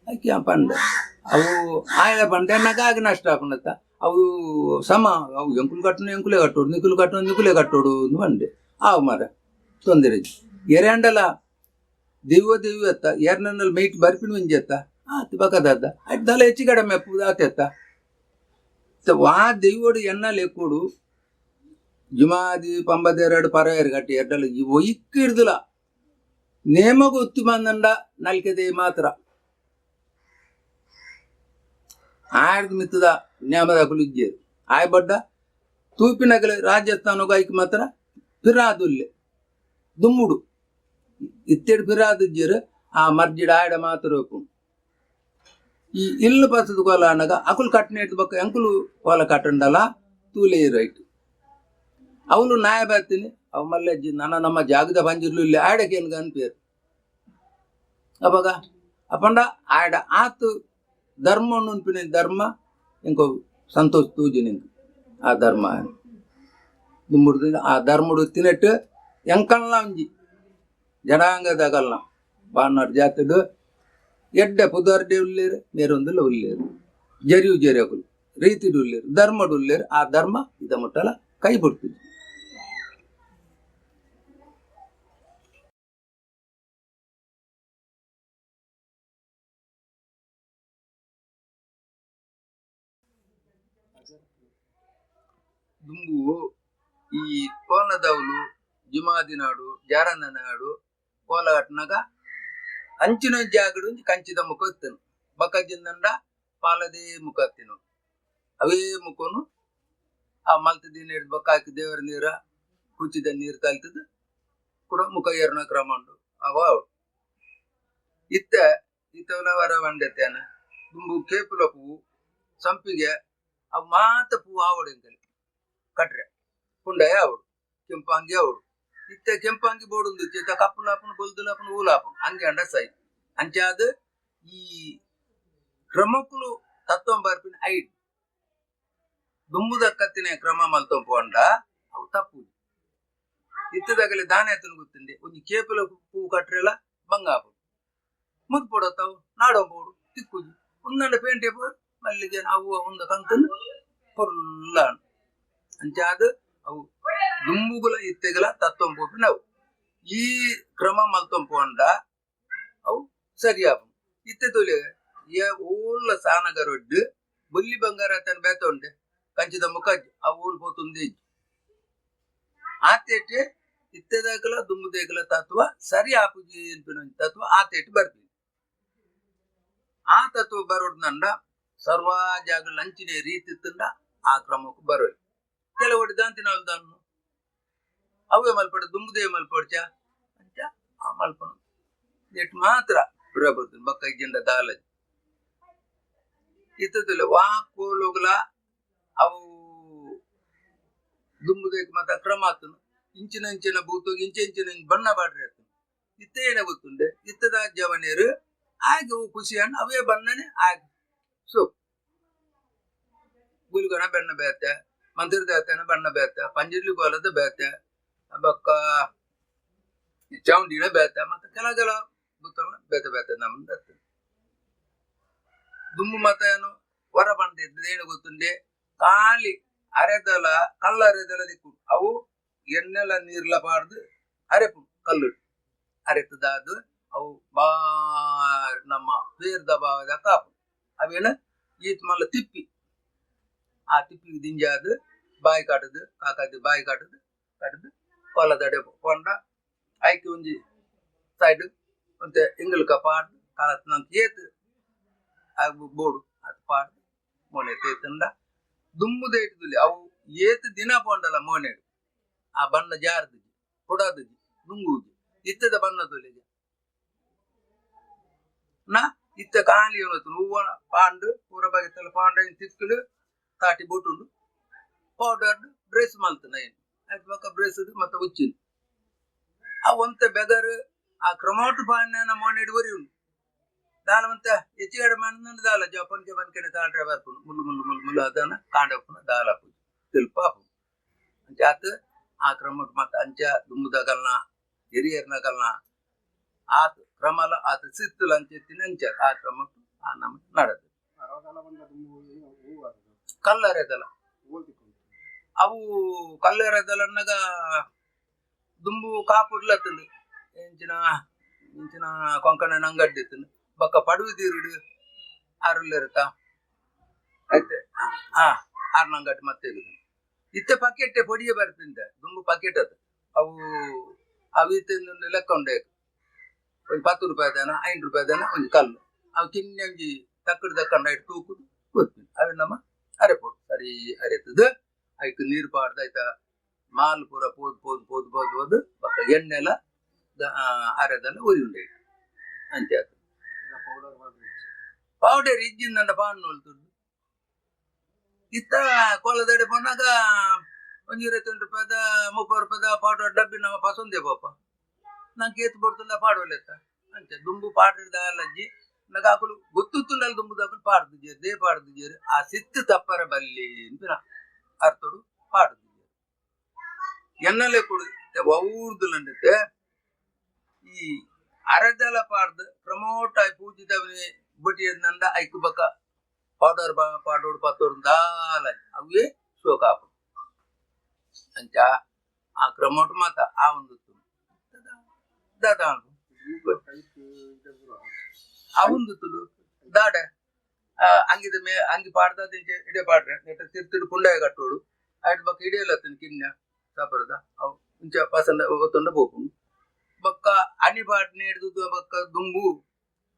అయ్యా పండ అవు ఆయన పంట నాకు నష్ట ఆపనత అవు సమ అవు ఎంకులు కట్టున ఎంకులే కట్టోడు నికులు కట్టున నికులే కట్టోడు పండే ఆవు మర ತೊಂದರೆ ಎರೆಂಡಲ ದಿವ್ಯ ದಿವ್ಯತ್ತ ಎರ್ನಲ್ ಮೈಟ್ ಬರ್ಪಿನ ಮುಂಜೆತ್ತ ಆತು ಬಕದದ್ದ ಅಟ್ ದಲ ಹೆಚ್ಚಿ ಕಡಿಮೆ ಆತೆತ್ತ వా దెయ్యోడు ఎన్నాళ్ళు ఎక్కుడు జుమాది పంబదెరడు పరవేరు కట్టి ఎడ్డలు ఈ ఒయ్యిక్కిడుదుల ನೇಮಗ ಒತ್ತಿ ಬಂದಂಡ ನಲ್ಕೆದೆ ಮಾತ್ರ ಆಯ್ದು ಮಿತ್ತದ ನೇಮದ ಕುಲಿಜ್ಜೇರು ಆಯ್ ಬಡ್ಡ ತೂಪಿನಗಲ ರಾಜಸ್ಥಾನಗ ಐಕ್ ಮಾತ್ರ ಫಿರಾದುಲ್ಲೆ ದುಮ್ಮುಡು ಇತ್ತೆಡು ಫಿರಾದುಜ್ಜೇರು ಆ ಮರ್ಜಿಡ ಆಯ್ಡ ಮಾತ್ರ ఈ ఇల్లు పసదు కోల అనగా అకులు కట్టినట్టు పక్క ఎంకులు కోల కట్టండల తూలే రైట్ అవులు నాయబత్తిని అవు మళ్ళీ నన్న నమ్మ జాగ్రత్త పంజిర్లు ఇల్లు ఆడకేను కాని పేరు అప్పగా అప్పండ ఆడ ఆతు ధర్మం నుంపిన ధర్మ ఇంకో సంతోష్ తూజినింది ఆ ధర్మ దుమ్ముడు ఆ ధర్ముడు తినట్టు ఎంకల్లా ఉంచి జనాంగ తగల్నా బాగున్నాడు జాతుడు ಎಡ್ಡೆ ಪುದಾರ್ಡೆ ಉಳ್ಳೇರು ಮೇರೊಂದುಲ್ಲ ಉಳ್ಳೇರು ಜರಿಯು ಜರಿಯಕುಲು ರೀತಿಡು ಉಳ್ಳೇರು ಧರ್ಮಡು ಉಳ್ಳೇರು ಆ ಧರ್ಮ ಇದ ಮುಟ್ಟಲ ಕೈ ಬಿಡ್ತಿದ್ವಿ ದುಂಬು ಈ ಕೋನದವಲು ಜುಮಾದಿ ನಾಡು ಜಾರನ ನಾಡು ಕೋಲ ಕಟ್ಟಿನಾಗ ಅಂಚಿನ ಜಾಗಡು ಕಂಚಿದ ಮುಖ ಎತ್ತನು ಬಕಜಿಂದಂಡ ಪಾಲದೇ ಮುಖ ಎತ್ತಿನು ಅವೇ ಮುಖನು ಆ ಮಲ್ತದಿ ನೀರು ಬಕ್ಕ ಹಾಕಿ ದೇವರ ನೀರ ಕುಚಿದ ನೀರು ಕಲ್ತದ ಕೂಡ ಮುಖ ಏರ್ನ ಕ್ರಮ ಉಂಟು ಅವ ಇತ್ತವಲ ವರ ಬಂಡೆತ್ತೇನ ದುಂಬು ಕೇಪುಲ ಪೂವು ಸಂಪಿಗೆ ಅವು ಮಾತ ಪೂವು ಆವಡೆಂಕಲಿ ಕಟ್ರೆ ಪುಂಡಯ ಅವಡು ಕೆಂಪಂಗಿ ಅವಡು ಇತ್ತೆ ಕೆಂಪಂಗಿ ಬೋಡುಂದು ಚೇತ ಕಪ್ಪುಲಾಪನು ಬೊಲ್ದುಲಾಪನು ಊಲಾಪನು ಹಂಗೆ ಅಂಡ ಸೈ ಅಂಚಾದ ಈ ಕ್ರಮಕ್ಕುಲು ತತ್ವ ಬರ್ಪಿನ ಐಡ್ ದುಂಬುದ ಕತ್ತಿನ ಕ್ರಮ ಮಲ್ತೊಂಪ ಅಂಡ ಅವು ತಪ್ಪು ಇತ್ತದಾಗಲಿ ದಾನೆ ಎತ್ತನು ಗೊತ್ತಂಡೆ ಒಂಜಿ ಕೇಪುಲ ಪೂ ಕಟ್ರೆಲ್ಲ ಬಂಗಾಪು ಮುದ್ ಪೊಡತಾವು ನಾಡೋಂಬೋಡು ತಿಕ್ಕುಜಿ ಒಂದಂಡ ಪೇಂಟೆ ಪೋ ಮಲ್ಲಿಗೆ ಅವು ಒಂದ ಕಂತನು ಪೊಲ್ಲ ಅಂಚಾದ ಅವು ದುಂಬುಗುಲ ಇತ್ತೆಗಲ ತತ್వం పోపినవు ఈ క్రమ మల్తం పోండ అవు సరియాపు ఇత్తె తొలి ఏ ఊళ్ళ సానగరొడ్డు బుల్లి బంగార అతను బేతుండే కంచిద ముఖ ఆ ఊళ్ళు పోతుంది ఆతేటే ఇత్తెదాకల దుమ్ము దేకల తత్వ సరి ఆపు చేల్పిన తత్వ ఆతేటి ಬರ್ತೀನಿ ಆ ತತ್ವ ಬರೋಡ್ನಂಡ ಸರ್ವಾ ಜಾಗ ಲಂಚಿನ ರೀತಿ ತಿಂದ ಆ ಕ್ರಮಕ್ಕೂ ಬರೋಯ್ ಕೆಲವೊಡಿ ದಾಂತಿನವಳು ದಾನು ಅವೇ ಮಲ್ಪಡ ದುಂಬುದೇ ಮಲ್ಪಡ್ಚ ಅಂತ ಆ ಮಲ್ಪಣ ನೆಟ್ ಮಾತ್ರ ಬರಬರ್ತೀನಿ ಬಕ್ಕ ಇಜ್ಜಂಡ ದಾಲಜಿ ಇತ್ತದಿಲ್ಲ ವಾ ಕೋಲೋಗಲ ಅವು ದುಂಬುದೇಕ್ ಮಾತ್ರ ಕ್ರಮ ಆತನು ಇಂಚಿನ ಇಂಚಿನ ಬೂತೋಗಿ ಇಂಚಿನ ಬಣ್ಣ ಬಾಡ್ರಿ ಆತನು ಇತ್ತೆ ಏನ ಗೊತ್ತುಂಡೆ ಇತ್ತದ ಜವನೇರು ಆಗ ಖುಷಿ ಹಣ್ಣು ಅವೇ ಬಣ್ಣನೆ ಆಗ ಸೊ ಗುಲ್ಗನ ಬೆಣ್ಣ ಬೇತೆ ಮಂದಿರ ದೇವತೆನ ಬಣ್ಣ ಬೇತೆ ಪಂಜಿರ್ಲಿ ಗೋಲದ ಬೇತೆ ಬಕ್ಕ ಚೌಂಡಿನ ಬೇತೆ ಮತ್ತೆ ಕೆಲ ಬುತ್ತಲ್ಲ ಬೇತೆ ಬೇತೆ ನಮ್ದು ದುಂಬು ಮತ ಏನು ಹೊರ ಬಂದಿದ್ದು ಏನು ಗೊತ್ತುಂಡೆ ಖಾಲಿ ಅರೆದಲ ಕಲ್ಲು ಅರೆದಲ ದಿಕ್ಕು ಅವು ಎಣ್ಣೆಲ್ಲ ನೀರ್ಲ ಬಾರ್ದು ಅರೆಪು ಕಲ್ಲು ಅರೆತದಾದು ಅವು ಬಾ ನಮ್ಮ ಪೇರ್ದ ಭಾವದ ಕಾಪು ಅವೇನ ಈತ್ ಮಲ್ಲ ತಿಪ್ಪಿ ಆ ತಿಪ್ಪಿಗೆ ದಿಂಜಾದು ಬಾಯಿ ಕಾಟದು ಕಾಕಾದು ಬಾಯಿ ಕಾಟದು ಕಡ್ದು ಕೊಲದಡೆ ಕೊಂಡ ಆಯ್ಕೆ ಒಂಜಿ ಸೈಡ್ ಮತ್ತೆ ಇಂಗ್ಲಕ ಪಾಡ್ದು ಕಾಲತ್ ನಂಗೆ ಏತ್ ಬೋಡು ಅದು ಪಾಡ್ದು ಮೋನೆ ತೇತಂಡ ದುಮ್ಮುದ ಇಟ್ಟದಲ್ಲಿ ಅವು ಏತ್ ದಿನ ಪೋಂಡಲ್ಲ ಮೋನೆಡು ಆ ಬಣ್ಣ ಜಾರ್ದು ಕೊಡಾದು ನುಂಗುದು ಇತ್ತದ ಬಣ್ಣದೊಲಿಗೆ ನಾ ಇತ್ತ ಕಾಲಿ ಹೂವ ಪಾಂಡು ಪೂರ ಬಗೆತ್ತಲ್ಲ ಪಾಂಡ ತಿಕ್ಕಲು ತಾಟಿ ಬೊಟ್ಟುಂಡು ಪೌಡರ್ ಬ್ರೇಸ್ ಮಲ್ತನ ಏನು ಆಯ್ತು ಬಕ್ಕ ಬ್ರೇಸ್ ಮತ್ತೆ ಉಚ್ಚಿನ ಆ ಒಂತ ಬೆಗರ್ ಆ ಕ್ರಮೋಟು ಪಾಂಡ ಮೋನೆಡು ವರಿ ಉಂಡು ದಾಲ ಮಂತ ಹೆಚ್ಚಿಗಡೆ ಮಣ್ಣು ದಾಲ ಜಪನ್ಗೆ ಬನ್ಕೆನೆ ತಾಳ್ರೆ ಬರ್ಪುನು ಮುಳ್ಳು ಮುಳ್ಳು ಮುಳ್ಳು ಮುಳ್ಳು ಅದನ್ನ ಕಾಂಡಪ್ಪನ ದಾಲ ಪೂಜೆ ತಿಲ್ಪಾಪು ಜಾತ ಆ ಕ್ರಮಟ್ಟು ಮತ್ತೆ ಅಂಚ ದುಮ್ಮುದಗಲ್ನ ಹಿರಿಯರ್ನಗಲ್ನ ಆತ ಕ್ರಮಲ ಆತ ಸಿತ್ತುಲ ಅಂಚೆತ್ತಿನ ಅಂಚ ಆ ಕ್ರಮಟ್ಟು ಆ ನಮ್ಮ ನಡೆದು ಕಲ್ಲರೆದಲ ಅವು ಕಲ್ಲರೆದಲನ್ನಾಗ ದುಂಬು ಕಾಪುಡ್ಲತ್ತಂದು ಇಂಚಿನ ಇಂಚಿನ ಕೊಂಕಣ ನಂಗಡ್ಡಿತ್ತು ಬಕ್ಕ ಪಡುವು ತೀರುಡು ಆರುಲ್ಲಿರುತ್ತ ಆಯ್ತೆ ಆರ್ನಂಗಟ್ಟು ಮತ್ತೆ ಇತ್ತ ಪಕೆಟ್ ಪೊಡಿಯ ಬರ್ತಿಂದ ದುಂಬು ಪಕೆಟ್ ಅದು ಅವು ಅವಿತ್ತಿಂದ ಲೆಕ್ಕ ಉಂಡೆ ಒಂದು 10 ರೂಪಾಯಿದನ 5 ರೂಪಾಯಿದನ ಒಂದು ಕಲ್ಲು ಅವು ಕಿನ್ನಂಜಿ ತಕ್ಕಡು ತಕ್ಕಂಡು ಆಯ್ತು ತೂಕುದು ಗೊತ್ತಿಲ್ಲ ಅవి ನಮ್ಮ ಅರೆಪೋಡು ಸರಿ ಅರೆತದ ಆಯ್ತು ನೀರು ಪಾಡ್ದು ಆಯ್ತಾ ಮಾಲ್ ಪೂರ ಪೋದ್ ಪೋದ್ ಪೋದ್ ಪೋದ್ ಹೋದು ಬಕ್ಕ ಎಣ್ಣೆಲ್ಲ ಅರೆದೆಲ್ಲ ಉರಿ ಉಂಡೆ ಅಂಚೆ ಅದು ಪೌಡರ್ ಇಜ್ಜಿಂದ ಪಾನ್ ನೋಲ್ತುಂಡು ಇತ್ತ ಕೊಲದಡೆ ಬಂದಾಗ 120 ರೂಪಾಯಿದ 30 ರೂಪಾಯಿದ ಪೌಡರ್ ಡಬ್ಬಿ ನಮ್ಮ ಪಸಂದೆ ಪಾಪ ನಂಗೆ ಏತು ಬರ್ತಲ್ಲ ಪಾಡೋಲೆತ್ತ ಅಂಚೆ ದುಂಬು ಪಾಡ್ರಿದ ಲಜ್ಜಿ ನಗಾಕಲು ಗೊತ್ತುತ್ತುಂಡಲ್ಲಿ ದುಂಬುದಾಕಲು ಪಾಡ್ದು ದೇ ಪಾಡ್ದು ಆ ಸಿತ್ತು ತಪ್ಪರ ಬಲ್ಲಿ ಅಂತ ಅರ್ಥಡು ಪಾಡ್ದು ಎನ್ನಲೆ ಕೊಡು ಊರ್ದು ನಂಡತೆ ಈ ಅರೆದೆಲ ಪಾಡ್ದು ಪ್ರಮೋಟ್ ಆಯ್ ಪೂಜಿದವನಿ ಬುಟಿ ನಂದ ಐಕು ಬಕ್ಕ ಪೌಡರ್ ಪಾಡೋಡು ಪತ್ತೋಡು ದಾಲ ಅವೇ ಶೋಕಾಪು ಅಂಚ ಆ ಕ್ರಮೋಟ್ ಮಾತ ಆ ಒಂದು ಆ ಒಂದು ತುಳು ದಾಡ ಅಂಗಿದ ಮೇ ಅಂಗಿ ಪಾಡ್ದ ಇಡೆ ಪಾಡ್ರೆ ತಿರ್ತಿಡು ಕುಂಡಾಯ ಕಟ್ಟೋಡು ಆಯ್ತು ಬಕ್ಕ ಇಡಿಯಲ್ಲತ್ತನ ಕಿನ್ನ ಸಾಪರದ ಅವು ಇಂಚ ಪಸಂದ ಒತ್ತೊಂಡ ಬೋಪುಂಡು ಬಕ್ಕ ಅಣಿ ಪಾಡ್ನೆ ಹಿಡಿದು ಬಕ್ಕ ದುಂಬು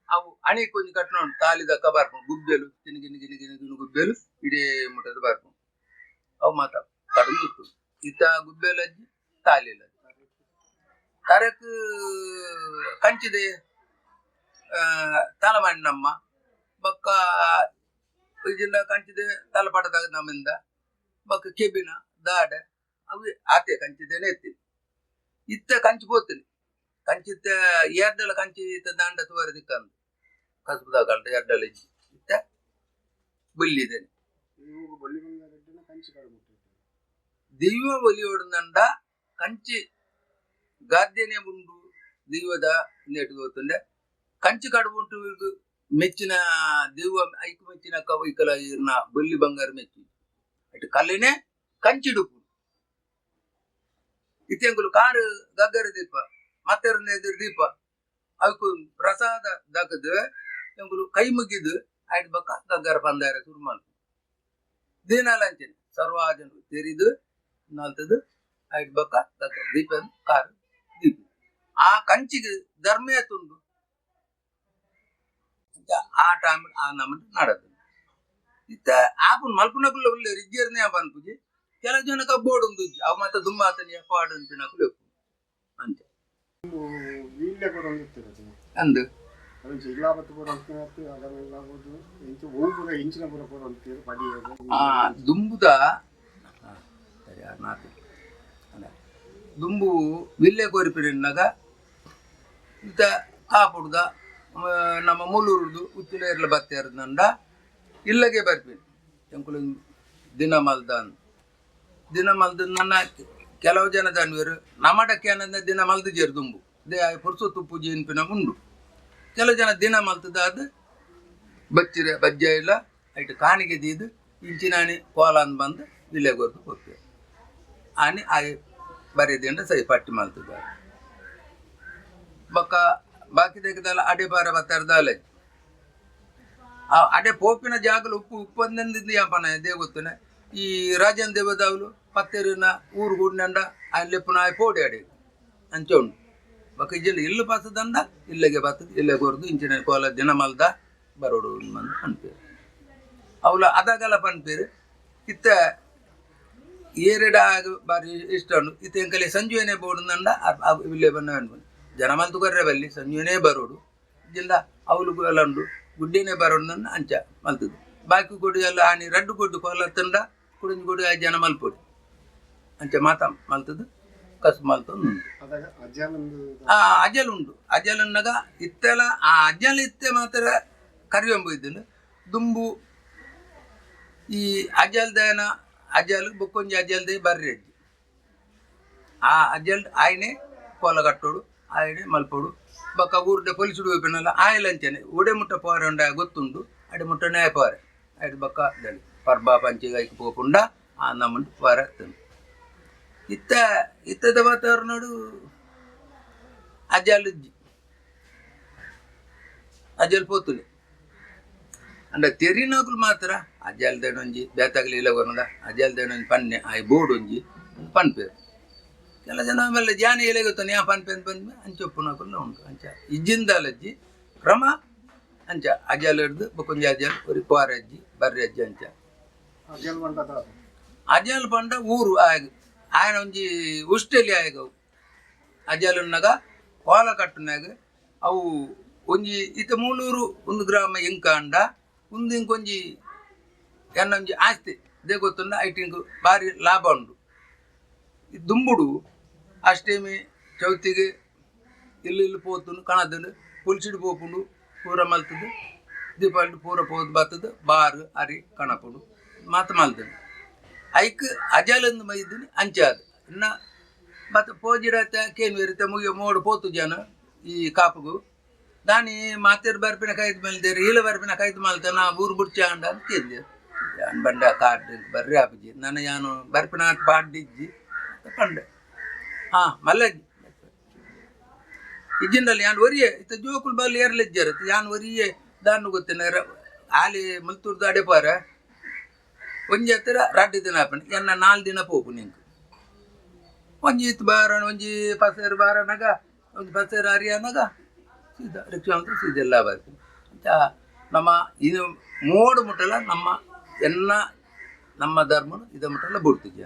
ಅವು ಅಣಿ ಕೊಂಚ ಕಟ್ಕೊಂಡು ತಾಲಿದಕ್ಕ ಬರ್ಕೊಂಡು ಗುಬ್ಬೆಲು ತಿನಿಗಿನಿ ಗುಬ್ಬೆಲು ಇಡೇ ಮುಟ್ಟದ ಬರ್ಕೊಂಡು ಅವು ಮಾತ ಕಡಲು ಇತ್ತ ಗುಬ್ಬೆಲಜ್ಜಿ ತಾಲಿಲ ಕರೆಕ್ ಕಂಚಿದೆ ತಲಮಣ್ಣಮ್ಮ ಬಕ್ಕ ಇದನ್ನ ಕಂಚಿದೆ ತಲಪಟದಾಗ ನಮ್ಮಿಂದ ಬಕ್ಕ ಕೆಬಿನ ದಾಡ ಅವು ಆತೆ ಕಂಚಿದೇನೆ ಎತ್ತೀನಿ ಇತ್ತ ಕಂಚಿ ಪೋತೀನಿ ಕಂಚಿತ್ತ ಎರಡಲ ಕಂಚಿ ದಾಂಡ ತುವರ ದಿಕ್ಕಂದು ಕಸಬುದಾಗ ಎರಡಲ ಇತ್ತ ಬುಲ್ಲಿದ್ದೇನೆ ದಿವ್ಯ ಒಲಿಯೋಡಂಡ ಕಂಚಿ ಗಾದ್ಯನೆ ಉಂಡು ದಿವ್ಯದ ನೆಟ್ಟು ಗೊತ್ತುಂಡೆ ಕಂಚಿ ಕಡುಬುಂಟು ಮೆಚ್ಚಿನ ದಿವ್ಯ ಐಕು ಮೆಚ್ಚಿನ ಕವೈಕಲ ಇರ್ನ ಬೊಲ್ಲಿ ಬಂಗಾರ ಮೆಚ್ಚಿ ಅಟ್ಟು ಕಲ್ಲಿನೇ ಕಂಚಿಡುಪು ಇತ್ತೆಂಗುಲು ಕಾರು ಗಗ್ಗರ ದೀಪ ಮತ್ತೆ ಎದುರು ದೀಪ ಅವಕ್ಕೂ ಪ್ರಸಾದ ದಕ್ಕದು ಎಂಗುಲು ಕೈ ಮುಗಿದು ಆಯ್ತು ಬಕ್ಕ ಗಗ್ಗರ ಬಂದಾರ ಸುರ್ಮಲ್ ದಿನಾಲಂಚನೆ ಸರ್ವಾಜನು ತೆರಿದು ನಾಲ್ತದು ಆಯ್ತು ಬಕ್ಕ ಗಗ್ಗರ ದೀಪ ಕಾರು ದೀಪ ಆ ಕಂಚಿಗೆ ಧರ್ಮೇ ತುಂಡು ಆ ಟೈಮ್ ಆ ನಮ್ಮದು ನಡದು ಇತ್ತ ಆಪನ್ ಮಲ್ಪುನಕುಲ್ಲ ಉಳ್ಳೆ ರಿಜ್ಜರ್ನೇ ಬಂದ್ಪುಜಿ ಕೆಲವು ಜನಕ್ಕೆ ಬೋರ್ಡ್ ಒಂದು ಅವು ಮತ್ತೆ ದುಂಬಾತನಿಯ ಪಾಡು ಅಂತಿನಕುಲು ಅಂತೆ ಅಂದು ದುಂಬುದ ದುಂಬು ವಿಲ್ಲೆ ಕೋರಿಪಿನಾಗ ಇಂತ ಕಾಪುಡ್ದ ನಮ್ಮ ಮೂಲೂರುದು ಉಚ್ಚಿಲೇರ್ಲ ಬತ್ತೇರ್ದಂಡ ಇಲ್ಲಗೆ ಬರ್ತೀನಿ ಎಂಕುಲು ದಿನ ಮಲ್ದ ದಿನ ಮಲ್ದ ನನ್ನ ಕೆಲವು ಜನ ದನ್ವೇರು ನಮ್ಮಡಕ್ಕೆ ಅನ್ನದ ದಿನ ಮಲ್ದಿಜೇರು ದುಂಬು ದೇ ಪುರ್ಸೊತ್ತು ಪೂಜೆ ಎನ್ಪಿನ ಉಂಡು ಕೆಲವು ಜನ ದಿನ ಮಲ್ತದಾದ ಬಚ್ಚಿರೆ ಬಜ್ಜ ಇಲ್ಲ ಐಟು ಕಾಣಿಗೆ ದೀದು ಇಂಚಿನಾಣಿ ಕೋಲ ಅಂದ್ ಬಂದು ಇಲ್ಲೆಗೊರ್ದು ಹೋಗ್ತೇವೆ ಆನೆ ಆಯ್ ಬರೆದಿಂದ ಸರಿ ಪಟ್ಟಿ ಮಲ್ತದ ಬಕ್ಕ ಬಾಕಿ ತೆಗೆದಲ್ಲ ಅಡೆ ಬಾರ ಬತ್ತಾರದಲ್ಲ ಅಡೆ ಪೋಪಿನ ಜಾಗಲು ಉಪ್ಪಂದಿಂದ ಯಾಪನ ದೇ ಗೊತ್ತನೆ ಈ ರಾಜನ್ ದೇವದಾವ್ಲು ಪತ್ತೇರಿನ ಊರು ಗೂಡಿನಂಡ ಅಲ್ಲಿ ಪುನಃ ಪೋಡಿ ಅಡೆ ಅಂಚೆ ಉಂಡು ಬಕ ಇಜ್ಜಲ್ ಇಲ್ಲು ಪಾಸದಂಡ ಇಲ್ಲಿಗೆ ಬರ್ತದೆ ಇಲ್ಲೇ ಕೊರ್ದು ಇಂಚಿನ ಕೋಲ ದಿನ ಮಲ್ದ ಬರೋಡು ಮಂದು ಅನ್ಪೇರು ಅವಳು ಅದಾಗಲ್ಲ ಪನ್ಪೇರು ಇತ್ತ ಏರೆಡಾಗ ಬಾರಿ ಇಷ್ಟ ಇತ್ತ ಎಂಕಲೆ ಸಂಜುವನೇ ಬೋಡುಂದಂಡ ಇಲ್ಲೇ ಬನ್ನ ಅನ್ಕೊಂಡು ಜನ ಮಲ್ತು ಬರ್ರೆ ಬಲ್ಲಿ ಸಂಜುವನೇ ಬರೋಡು ಜಿಲ್ಲ ಅವಳು ಎಲ್ಲ ಉಂಡು ಗುಡ್ಡೇನೆ ಬರೋಡು ಅಂಚ ಮಲ್ತದು ಬಾಕಿ ಕೊಡು ಎಲ್ಲ ಆನಿ ರಡ್ಡು ಕೊಟ್ಟು ಕೋಲ ತಂಡ ಕುಡಿಂದು ಕೊಡು ಆ ಜನ ಮಲ್ಪೊಡು ಅಂಚೆ ಮಾತ ಮಲ್ತದು ಕಸು ಮಲ್ತೊಂದು ಅಜಲ್ ಉಂಡು ಅಜಲ್ ಅನ್ನಗ ಇತ್ತೆಲ್ಲ ಆ ಅಜಲ್ ಇತ್ತೆ ಮಾತ್ರ ಕರಿಯಂಬ ದುಂಬು ಈ ಅಜಲ್ದೇನ ಅಜಲ್ ಬೊಕ್ಕೊಂಜಿ ಅಜಲ್ದೇ ಬರ್ರಿ ಅಜ್ಜಿ ಆ ಅಜಲ್ ಆಯ್ನೆ ಕೋಲ ಕಟ್ಟೋಡು ಆಯ್ನೆ ಮಲ್ಪೋಡು ಬೊಕ್ಕ ಊರ್ಡೆ ಪೊಲೀಸುಡು ಹೋಗ್ಬಿನಲ್ಲ ಆಯ್ಲ ಅಂಚನೆ ಒಡೆ ಮುಟ್ಟ ಪೋರೆ ಉಂಡ ಗೊತ್ತುಂಡು ಅಡೆ ಮುಟ್ಟ ನ್ಯಾಯ ಪೋರೆ ಆಯ್ತು ಬೊಕ್ಕ ದಳಿ ಪರ್ಬಾ ಪಂಚಿಗಾಯ್ಕೆ ಪೋಪುಂಡ ಆ ನಮ್ಮಂಡು ಪೋರೆ ತಂದು ಇತ್ತದ ವಾತಾವರಣಡು ಅಜಲ್ ಇಜ್ಜಿ ಅಜಲ್ ಪೋತುಲೆ ಅಂಡ ತೆರಿನಾಗುಲು ಮಾತ್ರ ಅಜಲ್ದೇನೊಂಜಿ ಬೇತಾಗಲಿ ಇಲ್ಲ ಬರೋದ ಅಜಲ್ದೇನೊಂಜಿ ಪನ್ನೆ ಆಯ್ ಬೋರ್ಡ್ ಒಂಜಿ ಪನ್ಪೇರು ಕೆಲ ಜನ ಆಮೇಲೆ ಜಾನ ಎಲೆ ಗೊತ್ತಾನೆ ಯಾ ಪನ್ಪೇನ್ ಬಂದ್ಮೆ ಅಂಚೊಪ್ಪುನಾಗುಲ್ಲ ಉಂಟು ಅಂಚ ಇಜ್ಜಿಂದಲಜ್ಜಿ ಕ್ರಮ ಅಂಚ ಅಜಲ್ ಹಿಡ್ದು ಬೊಕೊಂಜಿ ಅಜಲ್ ಒರಿ ಪೋರೆ ಅಜ್ಜಿ ಬರ್ರಿ ಅಜ್ಜಿ ಅಂಚ ಅಜಲ್ ಪಂಡ ಊರು ಆಗ ఆయన ಒಂಜಿ ಉಷ್ಟೆಲಿ ಆಯ್ಗವು ಅಜಲನ್ನಾಗ ಕೋಲ ಕಟ್ಟುನಾಗ ಅವು ಒಂಜಿ ಇತ ಮೂಲೂರು ಒಂದು ಗ್ರಾಮ ಎಂಕ ಅಂಡ ಒಂದು ಇಂಕೊಂಜಿ ಎನ್ನೊಂಜಿ ಆಸ್ತಿ ಇದೇ ಗೊತ್ತುಂಡ ಐಟಿಂಗ್ ಭಾರಿ ಲಾಭ ಉಂಡು ಈ ದುಂಬುಡು ಅಷ್ಟೇಮಿ ಚೌತಿಗೆ ಇಲ್ಲಿ ಪೋತುಂಡು ಕಣದನು ಪುಲ್ಸಿಡು ಪೋಪುಂಡು ಪೂರ ಮಲ್ತದು ದೀಪಾವಳಿ ಪೂರ ಪೋದು ಬರ್ತದು ಬಾರು ಅರಿ ಕಣಪುಡು ಮಾತು ಮಲ್ತದು ಐಕ್ ಅಜಲಂದು ಮೈದಿನಿ ಅಂಚಾದ ಇನ್ನ ಮತ್ತೆ ಪೋಜಿರತ್ತೆ ಕೇನು ಇರುತ್ತೆ ಮುಗಿಯ ಮೋಡು ಪೋತು ಜನ ಈ ಕಾಪುಗು ದಾನಿ ಮಾತೇರು ಬರ್ಪಿನ ಕೈದು ಮಲ್ದೇರು ಈಲ ಬರ್ಪಿನ ಕೈದು ಮಲ್ತ ನಾ ಊರು ಬುಡ್ಚ ಅಂಡ ಅಂತ ಕೇಳಿದೆ ಯಾನ್ ಬಂಡ ಕಾರ್ಡ್ ಬರ್ರಿ ಆಪಜಿ ನನ್ನ ಯಾನು ಬರ್ಪಿನ ಪಾಡ್ದಿಜ್ಜಿ ಕಂಡೆ ಮಲ್ಲಜ್ಜಿ ಇಜ್ಜಿಂದಲ್ಲಿ ಯಾನ್ ಒರಿಯೆ ಇತ್ತ ಜೋಕುಲ್ ಬಲ್ಲಿ ಏರ್ಲಿಜ್ಜರತ್ತೆ ಯಾನ್ ಒರಿಯೆ ದಾನು ಗೊತ್ತೇನೆ ಆಲಿ ಮಲ್ತೂರ್ದು ಅಡೆಪಾರ ಒಂಜಿ ಹತ್ತಿರ ರಡ್ಡು ದಿನ ಆಪಣ ಎನ್ನ 4 ದಿನ ಪೋಪು ನಿಂಗೆ ಒಂಜಿ ಇತ್ತು ಬಾರಣ ಒಂಜಿ ಪಸೇರು ಬಾರನಾಗ ಒಂದು ಪಸೇರು ಅರಿಯನಾಗ ಸೀದಾ ರಿಕ್ಷಾ ಅಂತ ಸೀದೆಲ್ಲ ಬರ್ತೀನಿ ಅಂತ ನಮ್ಮ ಇದು ಮೋಡು ಮುಟ್ಟಲ್ಲ ನಮ್ಮ ಎನ್ನ ನಮ್ಮ ಧರ್ಮನು ಇದ ಮುಟ್ಟಲ್ಲ ಬಿಡ್ತಿದ್ದೆ